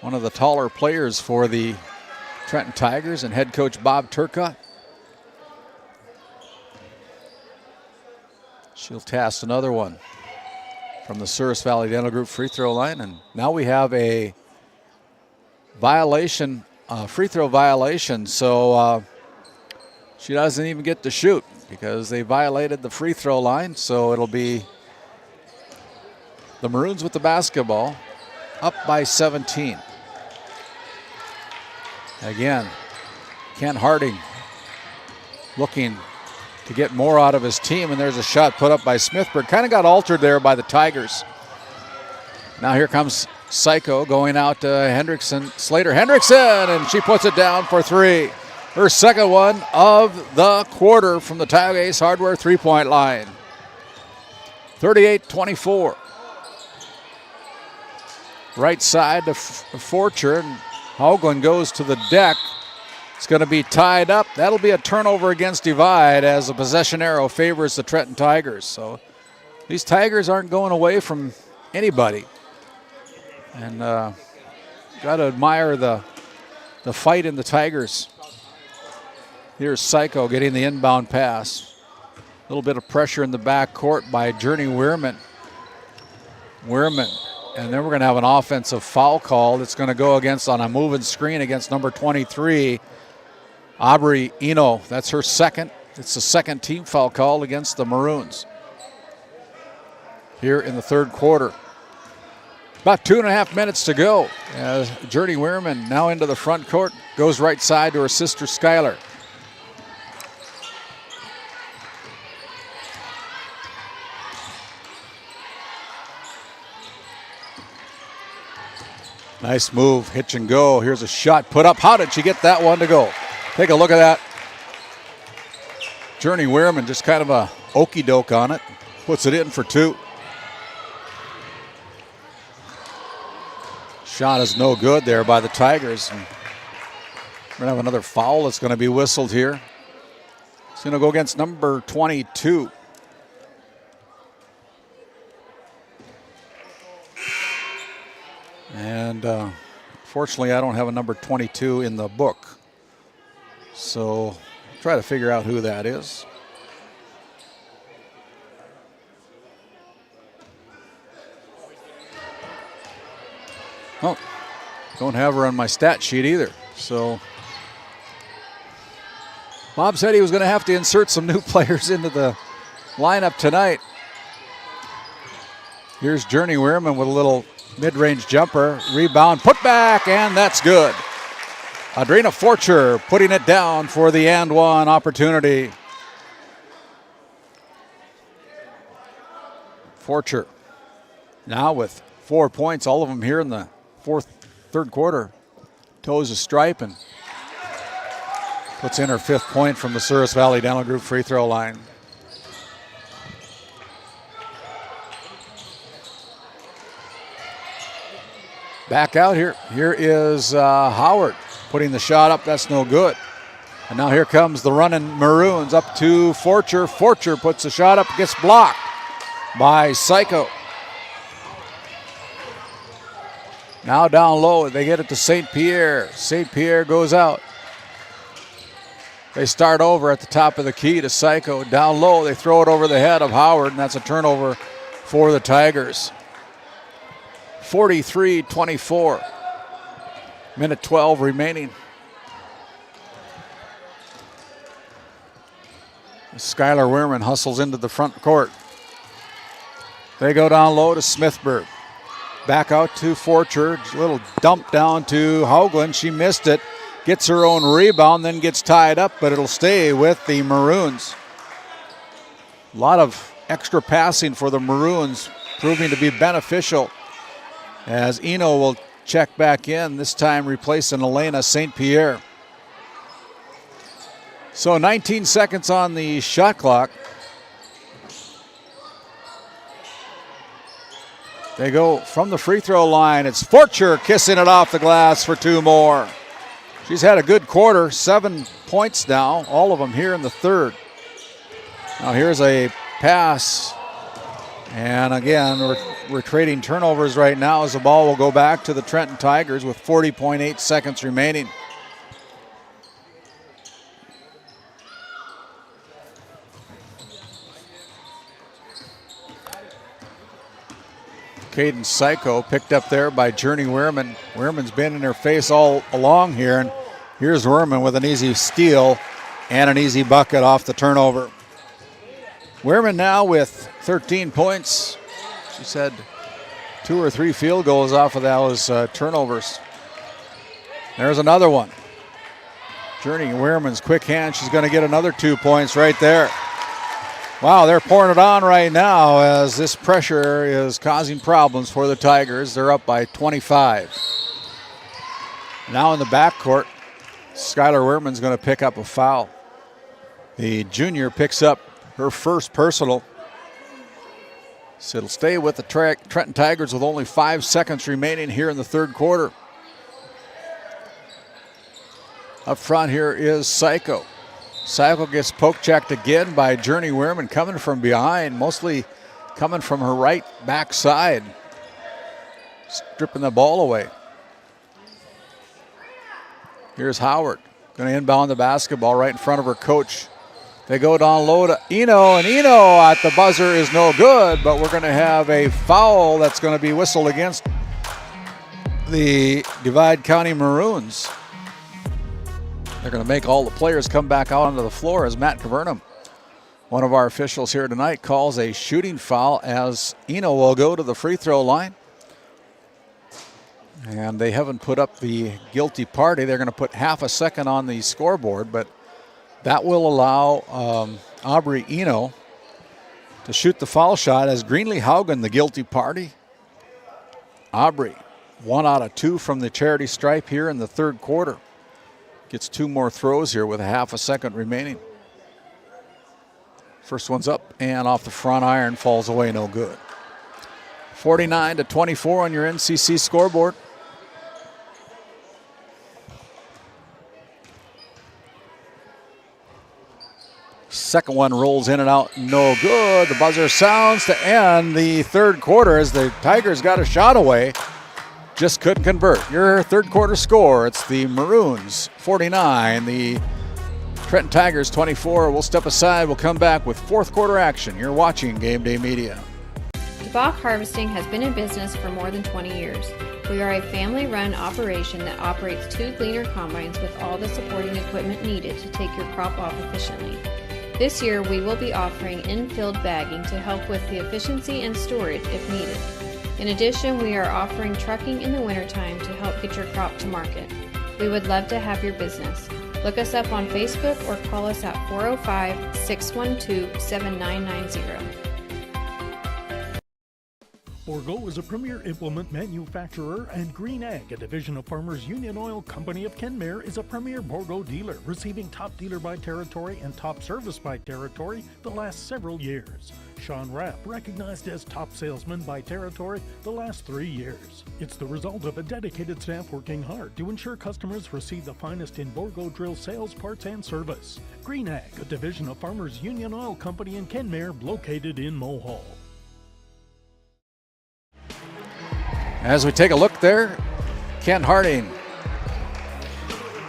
A: one of the taller players for the Trenton Tigers, and head coach Bob Turcotte. She'll test another one from the Souris Valley Dental Group free throw line. And now we have a violation free throw violation, so she doesn't even get to shoot because they violated the free throw line. So it'll be the Maroons with the basketball, up by 17. Again, Kent Harding looking to get more out of his team, and there's a shot put up by Smithburg. Kind of got altered there by the Tigers. Now here comes Psycho going out to Slater Hendrickson, and she puts it down for three. Her second one of the quarter from the Tile Ace Hardware three-point line. 38-24. Right side to Forcher, and Hoagland goes to the deck. It's going to be tied up. That'll be a turnover against Divide as the possession arrow favors the Trenton Tigers. So these Tigers aren't going away from anybody. And got to admire the fight in the Tigers. Here's Psycho getting the inbound pass. A little bit of pressure in the back court by Journey Weirman. And then we're going to have an offensive foul call that's going to go against on a moving screen against number 23, Aubrey Eno. That's her second. It's the second team foul call against the Maroons here in the third quarter. About 2.5 minutes to go. Journey Weirman now into the front court, goes right side to her sister Skylar. Nice move, hitch and go. Here's a shot put up. How did she get that one to go? Take a look at that. Journey Weirman just kind of a okey doke on it. Puts it in for two. Shot is no good there by the Tigers. And we're going to have another foul that's going to be whistled here. It's going to go against number 22. And fortunately, I don't have a number 22 in the book. So try to figure out who that is. Oh, don't have her on my stat sheet either. So Bob said he was going to have to insert some new players into the lineup tonight. Here's Journey Weirman with a little mid-range jumper, rebound, put back, and that's good. Adrena Forcher putting it down for the and one opportunity. Forcher now with 4 points, all of them here in the third quarter. Toes a stripe and puts in her 5th point from the Souris Valley Dental Group free throw line. Back out here. Here is Howard putting the shot up. That's no good. And now here comes the running Maroons up to Forcher. Forcher puts the shot up, gets blocked by Psycho. Now down low, they get it to St. Pierre. St. Pierre goes out. They start over at the top of the key to Psycho. Down low, they throw it over the head of Howard, and that's a turnover for the Tigers. 43-24. Minute 12 remaining. Skylar Weirman hustles into the front court. They go down low to Smithburg. Back out to Forcher. A little dump down to Hoagland. She missed it. Gets her own rebound, then gets tied up, but it'll stay with the Maroons. A lot of extra passing for the Maroons, proving to be beneficial, as Eno will check back in, this time replacing Elena St. Pierre. So 19 seconds on the shot clock. They go from the free throw line. It's Forcher kissing it off the glass for 2 more. She's had a good quarter, 7 points now, all of them here in the third. Now here's a pass. And again, we're trading turnovers right now as the ball will go back to the Trenton Tigers with 40.8 seconds remaining. Caden Psycho picked up there by Journey Weirman. Weirman's been in her face all along here, and Here's Werman with an easy steal and an easy bucket off the turnover. Werman now with 13 points. She said 2 or 3 field goals off of those turnovers. There's another one. Journey Werman's quick hand. She's going to get another 2 points right there. Wow, they're pouring it on right now as this pressure is causing problems for the Tigers. They're up by 25. Now in the backcourt, Skylar Werman's going to pick up a foul. The junior picks up her first personal. So it'll stay with the Trenton Tigers with only 5 seconds remaining here in the third quarter. Up front here is Psycho. Psycho gets poke-checked again by Journey Werman, coming from behind, mostly coming from her right backside, stripping the ball away. Here's Howard, going to inbound the basketball right in front of her coach. They go down low to Eno, and Eno at the buzzer is no good, but we're going to have a foul that's going to be whistled against the Divide County Maroons. They're going to make all the players come back out onto the floor as Matt Cavernum, one of our officials here tonight, calls a shooting foul as Eno will go to the free throw line. And they haven't put up the guilty party. They're going to put half a second on the scoreboard, but that will allow Aubrey Eno to shoot the foul shot as Greenlee Haugen, the guilty party. Aubrey, 1 out of 2 from the charity stripe here in the third quarter. Gets 2 more throws here with a half a second remaining. First one's up and off the front iron, falls away, no good. 49-24 on your NCC scoreboard. Second one rolls in and out, no good. The buzzer sounds to end the third quarter as the Tigers got a shot away. Just couldn't convert. Your third quarter score, it's the Maroons 49, the Trenton Tigers 24. We'll step aside. We'll come back with fourth quarter action. You're watching Game Day Media.
P: DeBach Harvesting has been in business for more than 20 years. We are a family-run operation that operates 2 gleaner combines with all the supporting equipment needed to take your crop off efficiently. This year, we will be offering in-field bagging to help with the efficiency and storage if needed. In addition, we are offering trucking in the wintertime to help get your crop to market. We would love to have your business. Look us up on Facebook or call us at 405-612-7990.
J: Bourgault is a premier implement manufacturer, and Green Ag, a division of Farmers Union Oil Company of Kenmare, is a premier Bourgault dealer, receiving top dealer by territory and top service by territory the last several years. Sean Rapp, recognized as top salesman by territory the last 3 years. It's the result of a dedicated staff working hard to ensure customers receive the finest in Bourgault drill sales, parts, and service. Green Ag, a division of Farmers Union Oil Company in Kenmare, located in Mohall.
A: As we take a look there, Ken Harding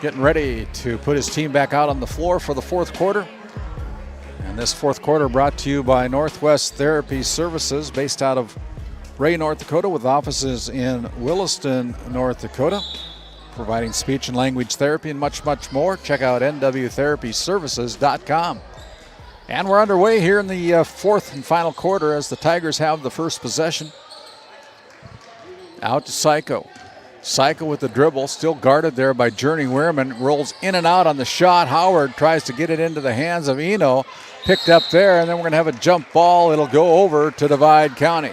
A: getting ready to put his team back out on the floor for the fourth quarter. And this fourth quarter brought to you by Northwest Therapy Services, based out of Ray, North Dakota, with offices in Williston, North Dakota, providing speech and language therapy and much, much more. Check out nwtherapyservices.com. And we're underway here in the fourth and final quarter as the Tigers have the first possession. Out to Psycho. Psycho with the dribble, still guarded there by Journey Werman. Rolls in and out on the shot. Howard tries to get it into the hands of Eno. Picked up there, and then we're going to have a jump ball. It'll go over to Divide County.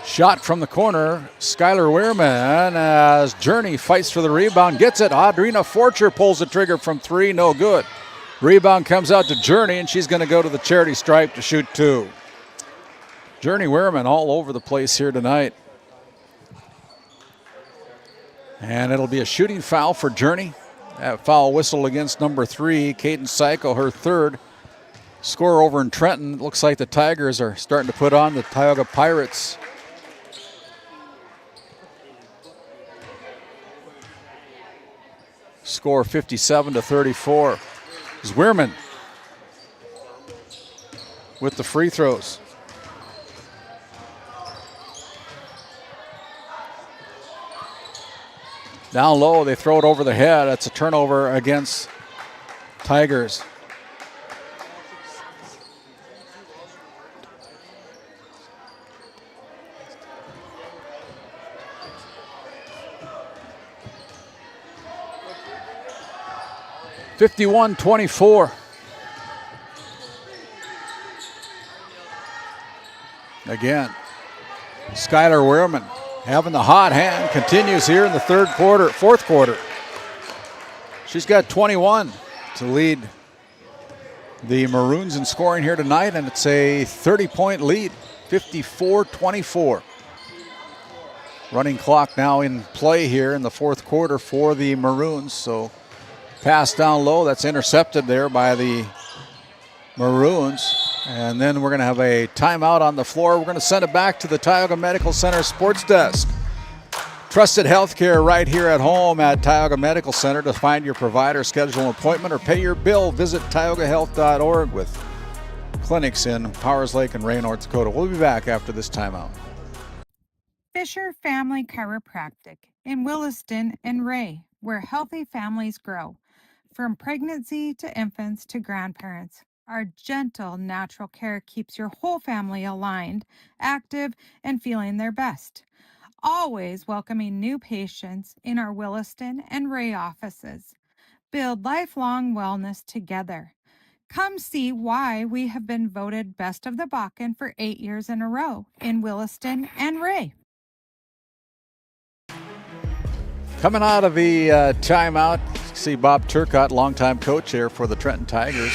A: Shot from the corner, Skylar Werman, as Journey fights for the rebound, gets it. Audrina Forcher pulls the trigger from 3, no good. Rebound comes out to Journey, and she's going to go to the charity stripe to shoot 2. Journey Werman all over the place here tonight. And it'll be a shooting foul for Journey. That foul whistle against number 3, Caden Psycho, her third. Score over in Trenton. Looks like the Tigers are starting to put on the Tioga Pirates Score 57-34. Is Weirman with the free throws. Down low, they throw it over the head. That's a turnover against Tigers. (51-24). Again, Skylar Weirman having the hot hand, continues here in the fourth quarter. She's got 21 to lead the Maroons in scoring here tonight, and it's a 30-point lead, 54-24. Running clock now in play here in the fourth quarter for the Maroons. So pass down low, that's intercepted there by the Maroons. And then we're going to have a timeout on the floor. We're going to send it back to the Tioga Medical Center sports desk. Trusted healthcare right here at home at Tioga Medical Center. To find your provider, schedule an appointment, or pay your bill, visit tiogahealth.org with clinics in Powers Lake and Ray, North Dakota. We'll be back after this timeout.
M: Fisher Family Chiropractic in Williston and Ray, where healthy families grow. From pregnancy to infants to grandparents, our gentle, natural care keeps your whole family aligned, active, and feeling their best. Always welcoming new patients in our Williston and Ray offices. Build lifelong wellness together. Come see why we have been voted Best of the Bakken for 8 years in a row in Williston and Ray.
A: Coming out of the timeout, see Bob Turcott, longtime coach here for the Trenton Tigers.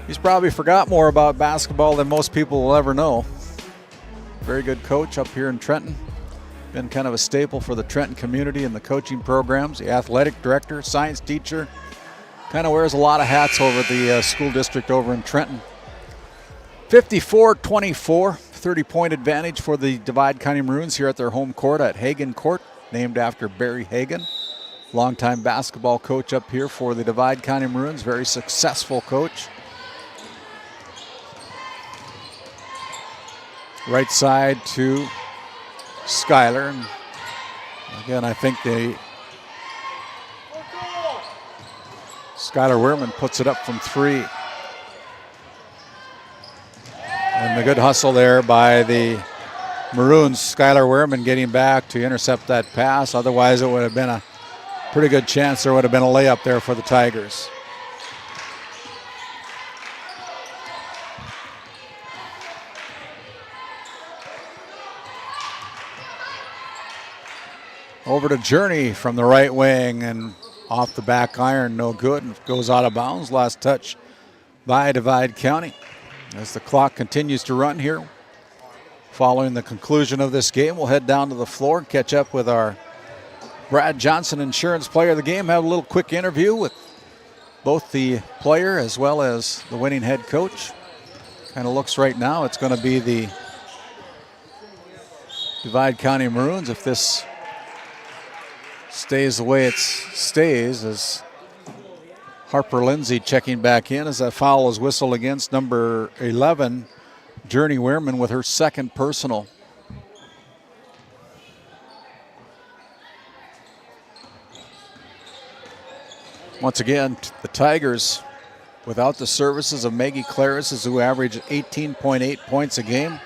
A: He's probably forgot more about basketball than most people will ever know. Very good coach up here in Trenton. Been kind of a staple for the Trenton community and the coaching programs. The athletic director, science teacher. Kind of wears a lot of hats over at the school district over in Trenton. 54-24, 30-point advantage for the Divide County Maroons here at their home court at Hagan Court, named after Barry Hagan. Longtime basketball coach up here for the Divide County Maroons. Very successful coach. Right side to Skylar. And again, I think Skylar Weirman puts it up from three. And the good hustle there by the Maroons. Skylar Weirman getting back to intercept that pass. Otherwise, it would have been a pretty good chance there would have been a layup there for the Tigers. Over to Journey from the right wing, and off the back iron, no good, and goes out of bounds. Last touch by Divide County. As the clock continues to run here, following the conclusion of this game, we'll head down to the floor and catch up with our Brad Johnson Insurance Player of the Game. Have a little quick interview with both the player as well as the winning head coach. Kind of looks right now it's going to be the Divide County Maroons if this stays the way it stays, as Harper Lindsay checking back in as that foul is whistled against number 11, Journey Weirman, with her second personal. Once again, the Tigers without the services of Maggie Claris, who averaged 18.8 points a game.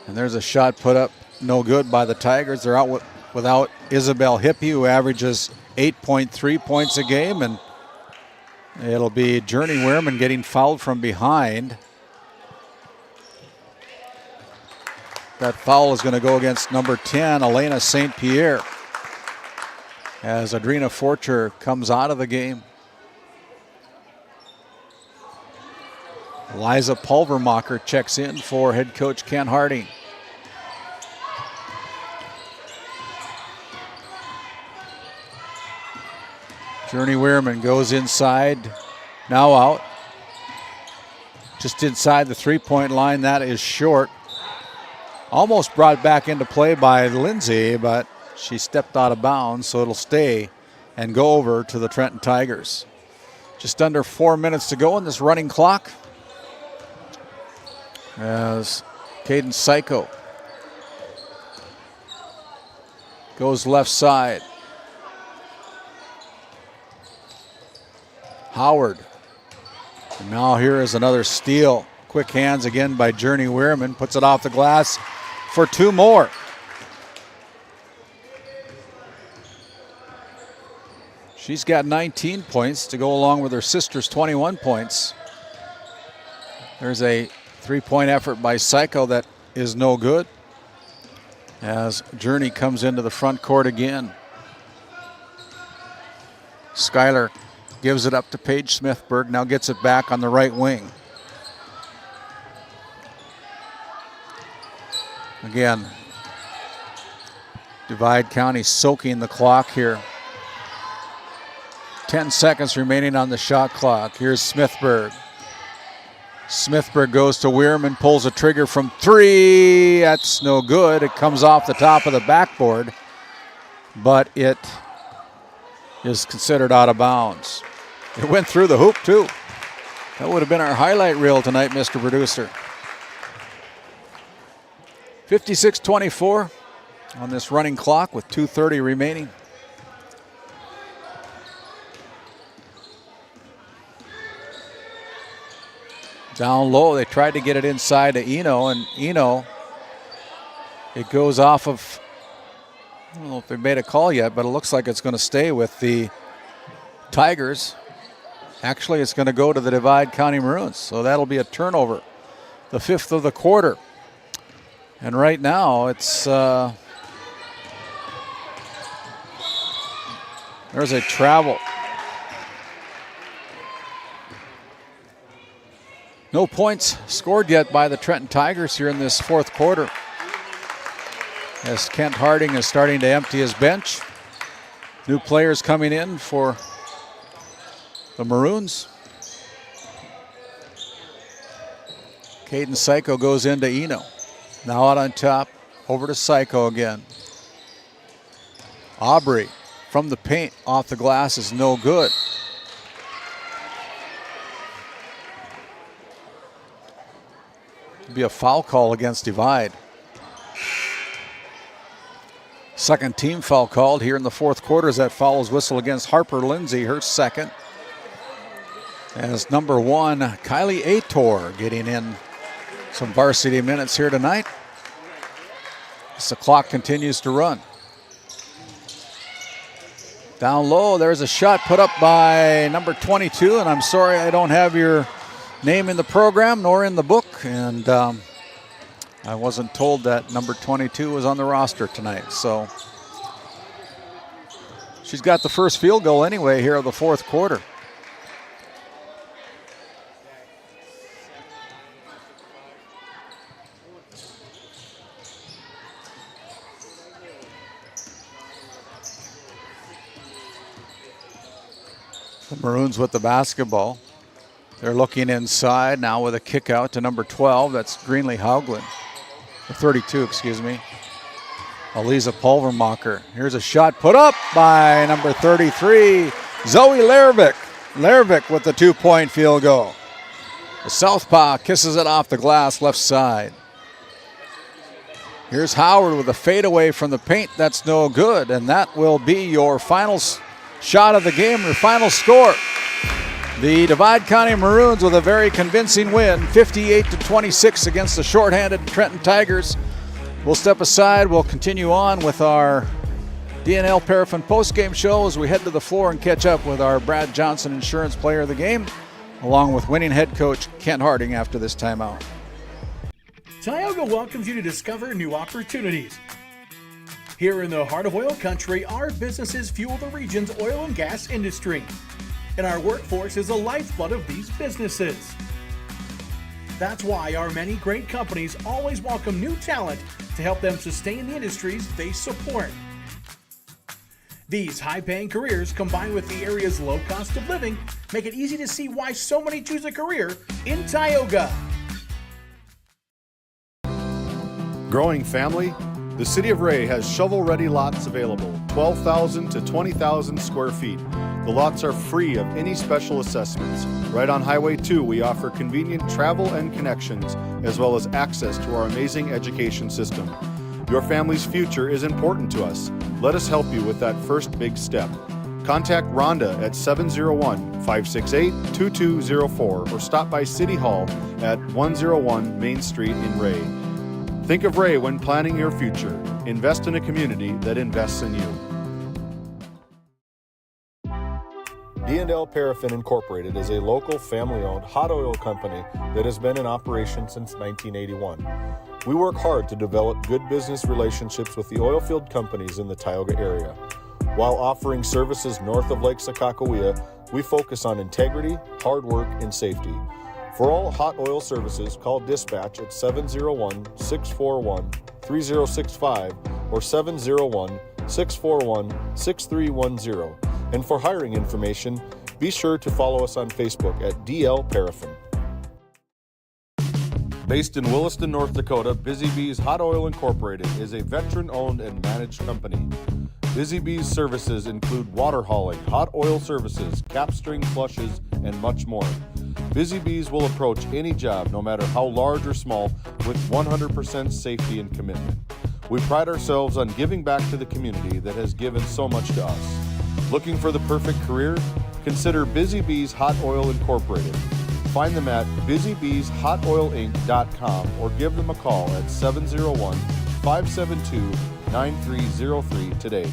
A: And there's a shot put up, no good by the Tigers. They're out without Isabel Hippie, who averages 8.3 points a game, and it'll be Journey Weirman getting fouled from behind. That foul is going to go against number 10, Elena St. Pierre, as Adrina Forcher comes out of the game. Liza Pulvermacher checks in for head coach Ken Harding. Journey Weirman goes inside, now out. Just inside the three-point line, that is short. Almost brought back into play by Lindsay, but she stepped out of bounds, so it'll stay and go over to the Trenton Tigers. Just under 4 minutes to go in this running clock as Caden Psycho goes left side. Howard. And now here is another steal. Quick hands again by Journey Weirman. Puts it off the glass for 2 more. She's got 19 points to go along with her sister's 21 points. There's a 3-point effort by Psycho that is no good as Journey comes into the front court again. Skylar gives it up to Paige Smithberg, now gets it back on the right wing. Again, Divide County soaking the clock here. 10 seconds remaining on the shot clock. Here's Smithberg. Smithberg goes to Weirman, pulls a trigger from 3. That's no good. It comes off the top of the backboard, but it is considered out of bounds. It went through the hoop too. That would have been our highlight reel tonight, Mr. Producer. 56-24 on this running clock with 2:30 remaining. Down low, they tried to get it inside to Eno, and Eno, it goes off of, I don't know if they made a call yet, but it looks like it's going to stay with the Tigers. Actually, it's going to go to the Divide County Maroons, so that'll be a turnover, the 5th of the quarter. And right now, it's there's a travel. No points scored yet by the Trenton Tigers here in this 4th quarter, as Kent Harding is starting to empty his bench. New players coming in for the Maroons. Caden Psycho goes into Eno. Now out on top, over to Psycho again. Aubrey from the paint, off the glass is no good. Be a foul call against Divide. Second team foul called here in the 4th quarter as that foul is whistled against Harper Lindsay, her second. As number 1, Kylie Ator getting in some varsity minutes here tonight. As the clock continues to run. Down low, there's a shot put up by number 22, and I'm sorry I don't have your name in the program nor in the book, and I wasn't told that number 22 was on the roster tonight. So she's got the first field goal anyway here of the 4th quarter. The Maroons with the basketball. They're looking inside now with a kick out to number 12. That's Greenlee Hauglin. 32, excuse me. Aliza Pulvermacher. Here's a shot put up by number 33, Zoe Lervik. Lervik with the 2-point field goal. The southpaw kisses it off the glass left side. Here's Howard with a fadeaway from the paint. That's no good, and that will be your final shot of the game, your final score. The Divide County Maroons with a very convincing win, 58-26 against the shorthanded Trenton Tigers. We'll step aside. We'll continue on with our DNL Paraffin postgame show as we head to the floor and catch up with our Brad Johnson Insurance Player of the Game, along with winning head coach Kent Harding after this timeout.
J: Tioga welcomes you to discover new opportunities. Here in the heart of oil country, our businesses fuel the region's oil and gas industry, and our workforce is the lifeblood of these businesses. That's why our many great companies always welcome new talent to help them sustain the industries they support. These high-paying careers, combined with the area's low cost of living, make it easy to see why so many choose a career in Tioga.
E: Growing family? The City of Ray has shovel-ready lots available, 12,000 to 20,000 square feet. The lots are free of any special assessments. Right on Highway 2, we offer convenient travel and connections, as well as access to our amazing education system. Your family's future is important to us. Let us help you with that first big step. Contact Rhonda at 701-568-2204 or stop by City Hall at 101 Main Street in Ray. Think of Ray when planning your future. Invest in a community that invests in you. D&L Paraffin Incorporated is a local family-owned hot oil company that has been in operation since 1981. We work hard to develop good business relationships with the oilfield companies in the Tioga area. While offering services north of Lake Sakakawea, we focus on integrity, hard work, and safety. For all hot oil services, call dispatch at 701-641-3065 or 701-641-6310. And for hiring information, be sure to follow us on Facebook at DL Paraffin. Based in Williston, North Dakota, Busy Bees Hot Oil Incorporated is a veteran-owned and managed company. Busy Bees services include water hauling, hot oil services, cap string flushes, and much more. Busy Bees will approach any job, no matter how large or small, with 100% safety and commitment. We pride ourselves on giving back to the community that has given so much to us. Looking for the perfect career? Consider Busy Bees Hot Oil Incorporated. Find them at busybeeshotoilinc.com or give them a call at 701-572-9303 today.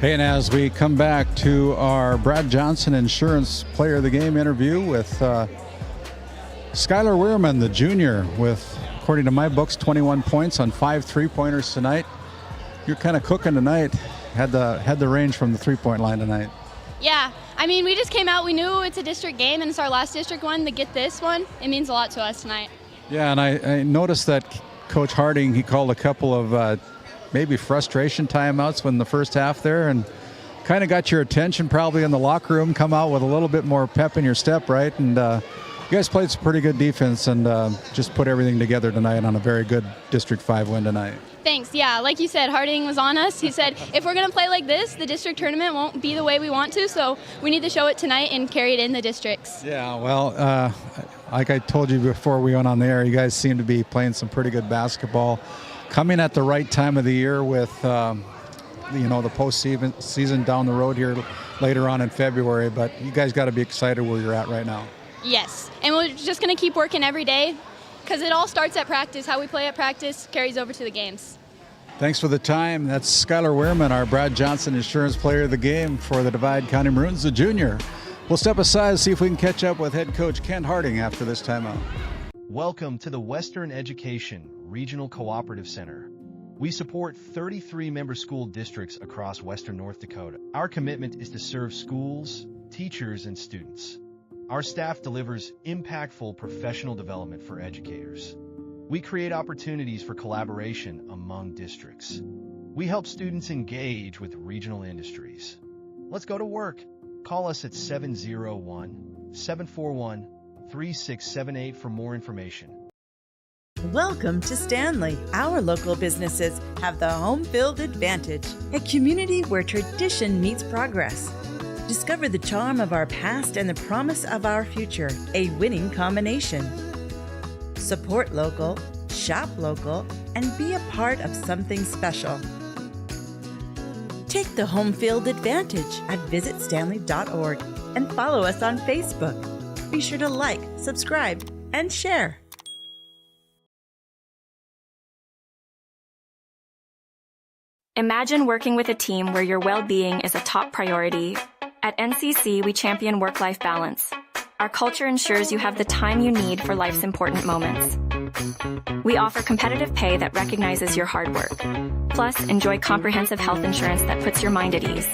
A: Hey, and as we come back to our Brad Johnson Insurance Player of the Game interview with Skylar Weirman, the junior, with, according to my books, 21 points on 5 3-pointers tonight. You're kind of cooking tonight. Had the range from the 3-point line tonight.
N: Yeah, I mean, we just came out. We knew it's a district game, and it's our last district one. To get this one, it means a lot to us tonight.
A: Yeah, and I noticed that Coach Harding, he called a couple of maybe frustration timeouts when the first half there, and kind of got your attention probably in the locker room, come out with a little bit more pep in your step, right? And you guys played some pretty good defense and just put everything together tonight on a very good District 5 win tonight.
N: Thanks. Yeah, like you said, Harding was on us. He said, if we're going to play like this, the district tournament won't be the way we want to, so we need to show it tonight and carry it in the districts.
A: Yeah, well, like I told you before we went on the air, you guys seem to be playing some pretty good basketball. Coming at the right time of the year with, the postseason down the road here later on in February, but you guys got to be excited where you're at right now.
N: Yes, and we're just going to keep working every day because it all starts at practice. How we play at practice carries over to the games.
A: Thanks for the time. That's Skylar Weirman, our Brad Johnson Insurance Player of the Game for the Divide County Maroons, the junior. We'll step aside and see if we can catch up with head coach Ken Harding after this timeout.
O: Welcome to the Western Education Regional Cooperative Center. We support 33 member school districts across Western North Dakota. Our commitment is to serve schools, teachers, and students. Our staff delivers impactful professional development for educators. We create opportunities for collaboration among districts. We help students engage with regional industries. Let's go to work. Call us at 701-741-3678 for more information.
Q: Welcome to Stanley. Our local businesses have the home field advantage, a community where tradition meets progress. Discover the charm of our past and the promise of our future, a winning combination. Support local, shop local, and be a part of something special. Take the home field advantage at visitstanley.org and follow us on Facebook. Be sure to like, subscribe, and share.
X: Imagine working with a team where your well-being is a top priority. At NCC, we champion work-life balance. Our culture ensures you have the time you need for life's important moments. We offer competitive pay that recognizes your hard work. Plus, enjoy comprehensive health insurance that puts your mind at ease.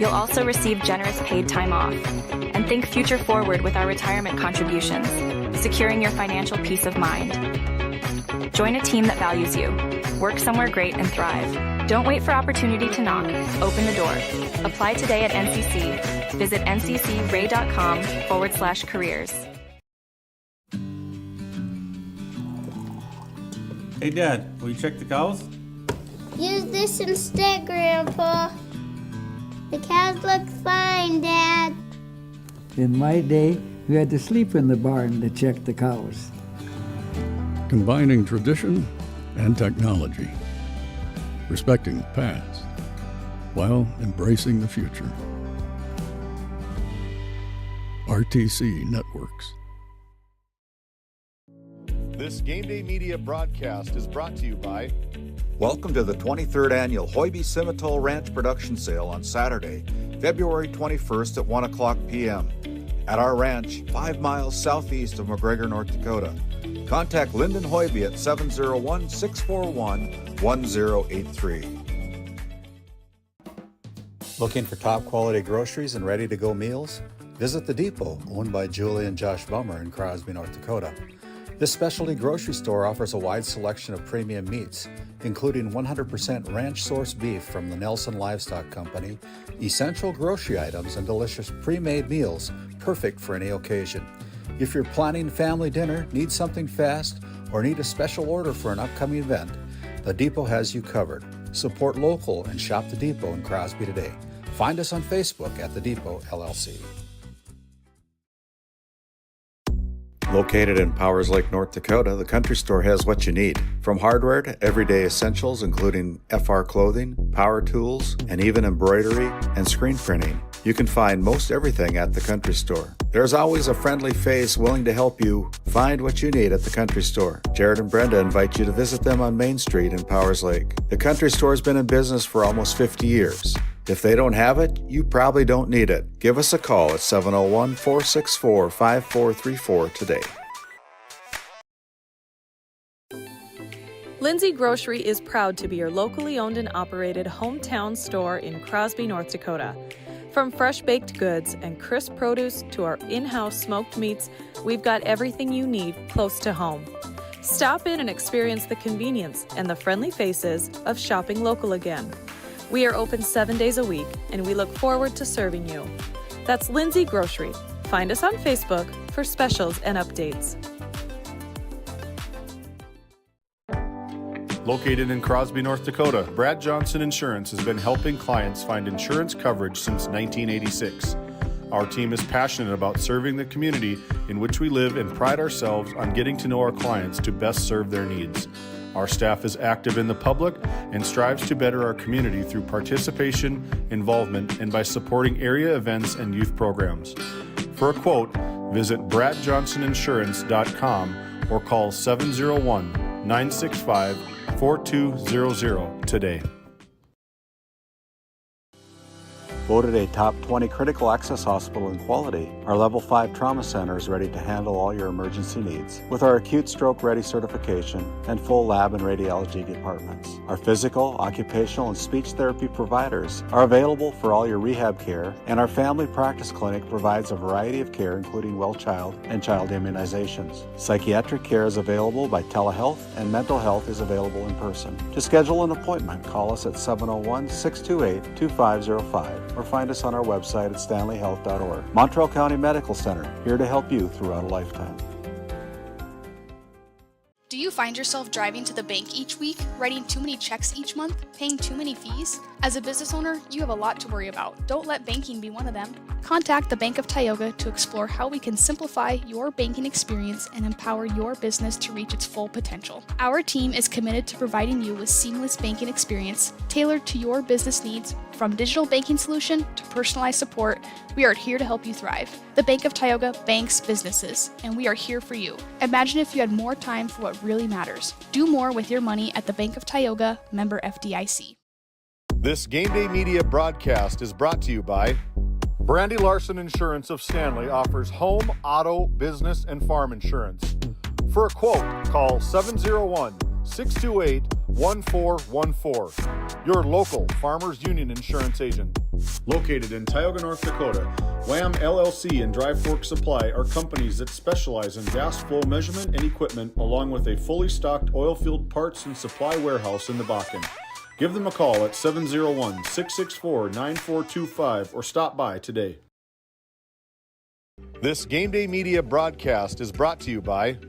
X: You'll also receive generous paid time off. And think future forward with our retirement contributions, securing your financial peace of mind. Join a team that values you. Work somewhere great and thrive. Don't wait for opportunity to knock. Open the door. Apply today at NCC. Visit nccray.com/careers.
L: Hey, Dad, will you check the cows?
G: Use this instead, Grandpa. The cows look fine, Dad.
R: In my day, we had to sleep in the barn to check the cows.
S: Combining tradition and technology, respecting the past while embracing the future. RTC Networks.
E: This GameDay Media broadcast is brought to you by...
A: Welcome to the 23rd Annual Hoiby Simmental Ranch Production Sale on Saturday, February 21st at 1 o'clock p.m. at our ranch 5 miles southeast of McGregor, North Dakota. Contact Lyndon Hoiby at 701-641-1083.
D: Looking for top quality groceries and ready-to-go meals? Visit The Depot, owned by Julie and Josh Bummer in Crosby, North Dakota. This specialty grocery store offers a wide selection of premium meats, including 100% ranch-sourced beef from the Nelson Livestock Company, essential grocery items, and delicious pre-made meals, perfect for any occasion. If you're planning family dinner, need something fast, or need a special order for an upcoming event, The Depot has you covered. Support local and shop The Depot in Crosby today. Find us on Facebook at The Depot LLC. Located in Powers Lake, North Dakota, the Country Store has what you need. From hardware to everyday essentials, including FR clothing, power tools, and even embroidery and screen printing, you can find most everything at the Country Store. There's always a friendly face willing to help you find what you need at the Country Store. Jared and Brenda invite you to visit them on Main Street in Powers Lake. The Country Store has been in business for almost 50 years. If they don't have it, you probably don't need it. Give us a call at 701-464-5434 today.
K: Lindsay Grocery is proud to be your locally owned and operated hometown store in Crosby, North Dakota. From fresh baked goods and crisp produce to our in-house smoked meats, we've got everything you need close to home. Stop in and experience the convenience and the friendly faces of shopping local again. We are open 7 days a week, and we look forward to serving you. That's Lindsay Grocery. Find us on Facebook for specials and updates.
E: Located in Crosby, North Dakota, Brad Johnson Insurance has been helping clients find insurance coverage since 1986. Our team is passionate about serving the community in which we live and pride ourselves on getting to know our clients to best serve their needs. Our staff is active in the public and strives to better our community through participation, involvement, and by supporting area events and youth programs. For a quote, visit bradjohnsoninsurance.com or call 701-965-4200 today.
D: Voted a top 20 critical access hospital in quality, our Level 5 Trauma Center is ready to handle all your emergency needs. With our acute stroke ready certification and full lab and radiology departments, our physical, occupational, and speech therapy providers are available for all your rehab care, and our family practice clinic provides a variety of care including well child and child immunizations. Psychiatric care is available by telehealth, and mental health is available in person. To schedule an appointment, call us at 701-628-2505. or find us on our website at stanleyhealth.org. Montreal County Medical Center, here to help you throughout a lifetime.
V: Do you find yourself driving to the bank each week, writing too many checks each month, paying too many fees? As a business owner, you have a lot to worry about. Don't let banking be one of them. Contact the Bank of Tioga to explore how we can simplify your banking experience and empower your business to reach its full potential. Our team is committed to providing you with seamless banking experience tailored to your business needs. From digital banking solution to personalized support, we are here to help you thrive. The Bank of Tioga banks businesses, and we are here for you. Imagine if you had more time for what really matters. Do more with your money at the Bank of Tioga, member FDIC.
E: This GameDay Media broadcast is brought to you by Brandy Larson Insurance of Stanley offers home, auto, business, and farm insurance. For a quote, call 701-628-1414. Your local Farmers Union Insurance agent. Located in Tioga, North Dakota, WHAM LLC and Dry Fork Supply are companies that specialize in gas flow measurement and equipment, along with a fully stocked oil-filled parts and supply warehouse in the Bakken. Give them a call at 701-664-9425 or stop by today. This GameDay Media broadcast is brought to you by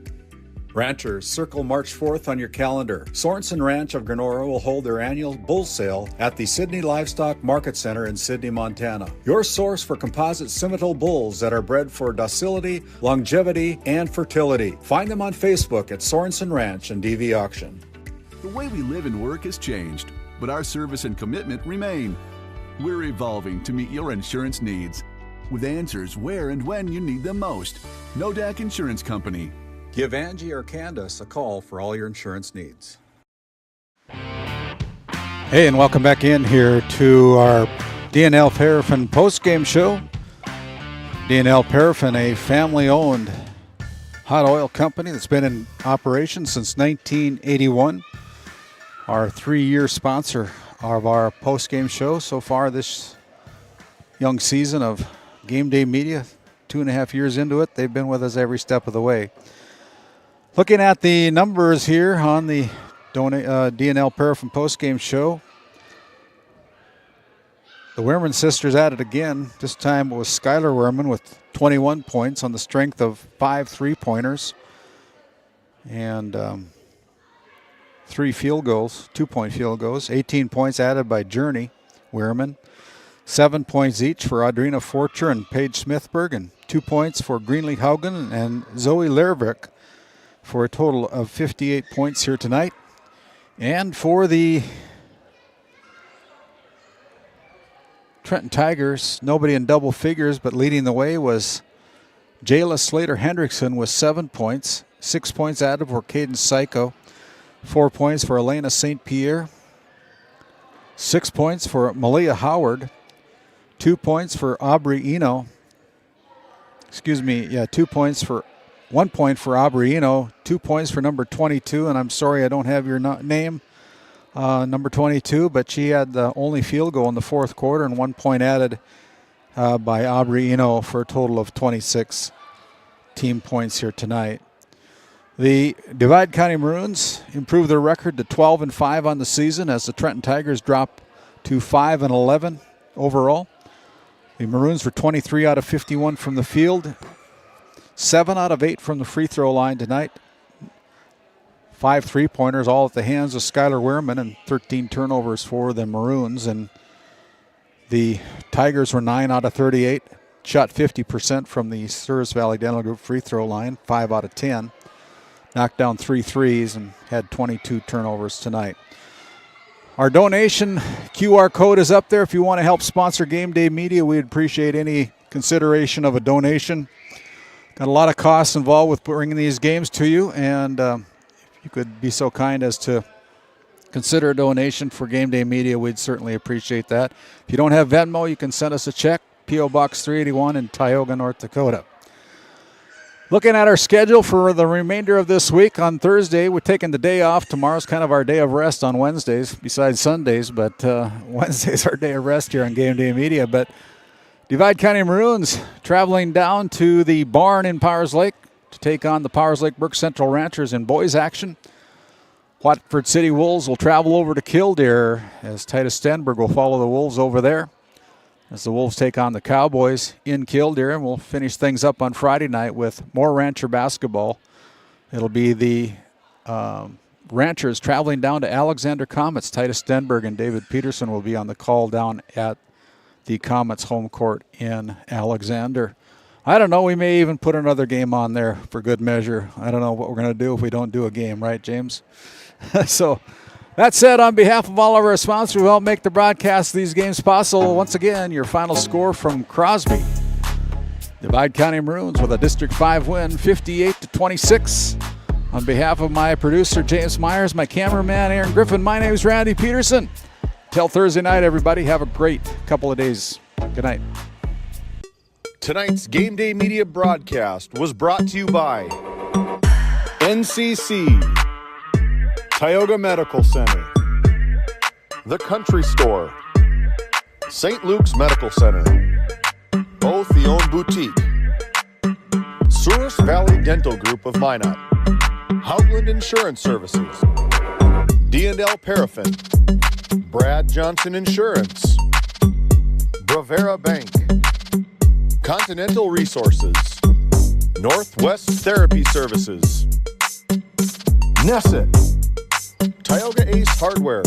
D: Ranchers, circle March 4th on your calendar. Sorensen Ranch of Grenora will hold their annual bull sale at the Sydney Livestock Market Center in Sydney, Montana. Your source for composite Simmental bulls that are bred for docility, longevity, and fertility. Find them on Facebook at Sorensen Ranch and DV Auction.
B: The way we live and work has changed, but our service and commitment remain. We're evolving to meet your insurance needs with answers where and when you need them most. Nodak Insurance Company.
D: Give Angie or Candace a call for all your insurance needs.
A: Hey, and welcome back in here to our D&L Paraffin postgame show. D&L Paraffin, a family-owned hot oil company that's been in operation since 1981. Our 3-year sponsor of our postgame show so far this young season of GameDay Media. 2.5 years into it, they've been with us every step of the way. Looking at the numbers here on the D&L Paraffin postgame show, the Wehrman sisters at it again. This time it was Skylar Wehrman with 21 points on the strength of 5 3-pointers and 3 field goals, 2-point field goals. 18 points added by Journey Wehrman. 7 points each for Audrina Forcher and Paige Smithberg, and 2 points for Greenlee Haugen and Zoe Lervik, for a total of 58 points here tonight. And for the Trenton Tigers, nobody in double figures, but leading the way was Jayla Slater-Hendrickson with 7 points. 6 points added for Caden Psycho. 4 points for Elena St. Pierre. 6 points for Malia Howard. 2 points for Aubrey Eno. 2 points for 1 point for Aubrey Eno, 2 points for number 22, and I'm sorry I don't have your name, number 22, but she had the only field goal in the fourth quarter and 1 point added by Aubrey Eno for a total of 26 team points here tonight. The Divide County Maroons improved their record to 12-5 on the season as the Trenton Tigers drop to 5-11 overall. The Maroons were 23 out of 51 from the field. 7 out of 8 from the free throw line tonight. 5 3-pointers, all at the hands of Skylar Wehrman, and 13 turnovers for the Maroons. And the Tigers were 9 out of 38, shot 50% from the Service Valley Dental Group free throw line, 5 out of 10. Knocked down 3 threes and had 22 turnovers tonight. Our donation QR code is up there. If you want to help sponsor GameDay Media, we'd appreciate any consideration of a donation. Got a lot of costs involved with bringing these games to you, and if you could be so kind as to consider a donation for GameDay Media, we'd certainly appreciate that. If you don't have Venmo, you can send us a check, P.O. Box 381 in Tioga, North Dakota. Looking at our schedule for the remainder of this week, on Thursday, we're taking the day off. Tomorrow's kind of our day of rest on Wednesdays, besides Sundays, but Wednesday's our day of rest here on GameDay Media. But Divide County Maroons traveling down to the barn in Powers Lake to take on the Powers Lake Burke Central Ranchers in boys action. Watford City Wolves will travel over to Killdeer as Titus Stenberg will follow the Wolves over there as the Wolves take on the Cowboys in Killdeer. And we'll finish things up on Friday night with more Rancher basketball. It'll be the Ranchers traveling down to Alexander Comets. Titus Stenberg and David Peterson will be on the call down at the Comets home court in Alexander. I don't know, we may even put another game on there for good measure. I don't know what we're going to do if we don't do a game, right, James? So, that said, on behalf of all of our sponsors who help make the broadcast of these games possible, once again, your final score from Crosby. Divide County Maroons with a District 5 win, 58-26. On behalf of my producer, James Myers, my cameraman, Aaron Griffin, my name is Randy Peterson. Till Thursday night, everybody. Have a great couple of days. Good night.
E: Tonight's GameDay Media broadcast was brought to you by NCC, Tioga Medical Center, The Country Store, St. Luke's Medical Center, Both the Own Boutique, Service Valley Dental Group of Minot, Hoagland Insurance Services, D&L Paraffin, Brad Johnson Insurance, Bravera Bank, Continental Resources, Northwest Therapy Services, Nesset, Tioga Ace Hardware,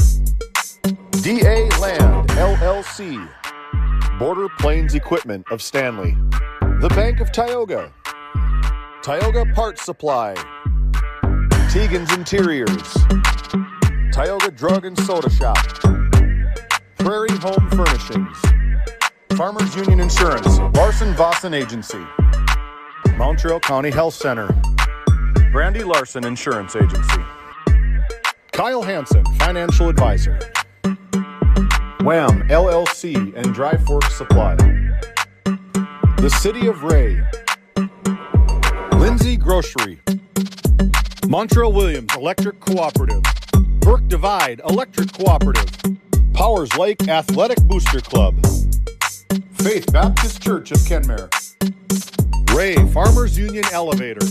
E: DA Land, LLC, Border Plains Equipment of Stanley, the Bank of Tioga, Tioga Parts Supply, Tegan's Interiors, Tioga Drug and Soda Shop, Prairie Home Furnishings, Farmers Union Insurance, Larson Vossen Agency, Montreal County Health Center, Brandy Larson Insurance Agency, Kyle Hansen, Financial Advisor, Wham! LLC and Dry Fork Supply, the City of Ray, Lindsay Grocery, Montreal Williams Electric Cooperative, Burke Divide Electric Cooperative, Powers Lake Athletic Booster Club, Faith Baptist Church of Kenmare, Ray Farmers Union Elevator,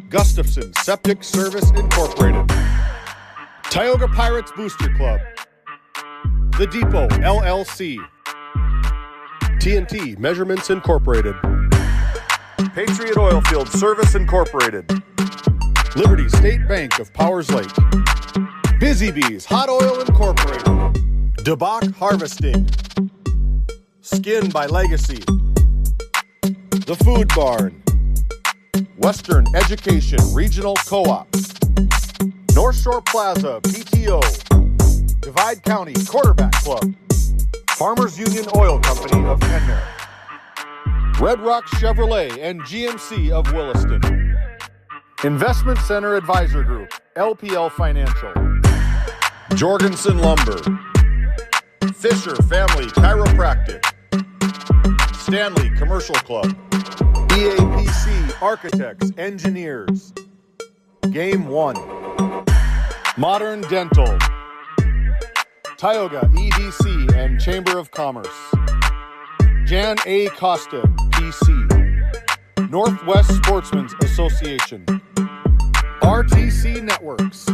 E: Gustafson Septic Service Incorporated, Tioga Pirates Booster Club, The Depot LLC, TNT Measurements Incorporated, Patriot Oilfield Service Incorporated, Liberty State Bank of Powers Lake, Busy Bees Hot Oil Incorporated, DeBach Harvesting, Skin by Legacy, The Food Barn, Western Education Regional Co-op, North Shore Plaza PTO, Divide County Quarterback Club, Farmers Union Oil Company of Kenmare, Red Rock Chevrolet and GMC of Williston, Investment Center Advisor Group, LPL Financial, Jorgensen Lumber, Fisher Family Chiropractic, Stanley Commercial Club, EAPC Architects, Engineers, Game 1, Modern Dental, Tioga EDC and Chamber of Commerce, Jan A. Costa, PC, Northwest Sportsmen's Association, RTC Networks,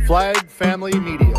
E: Flag Family Media.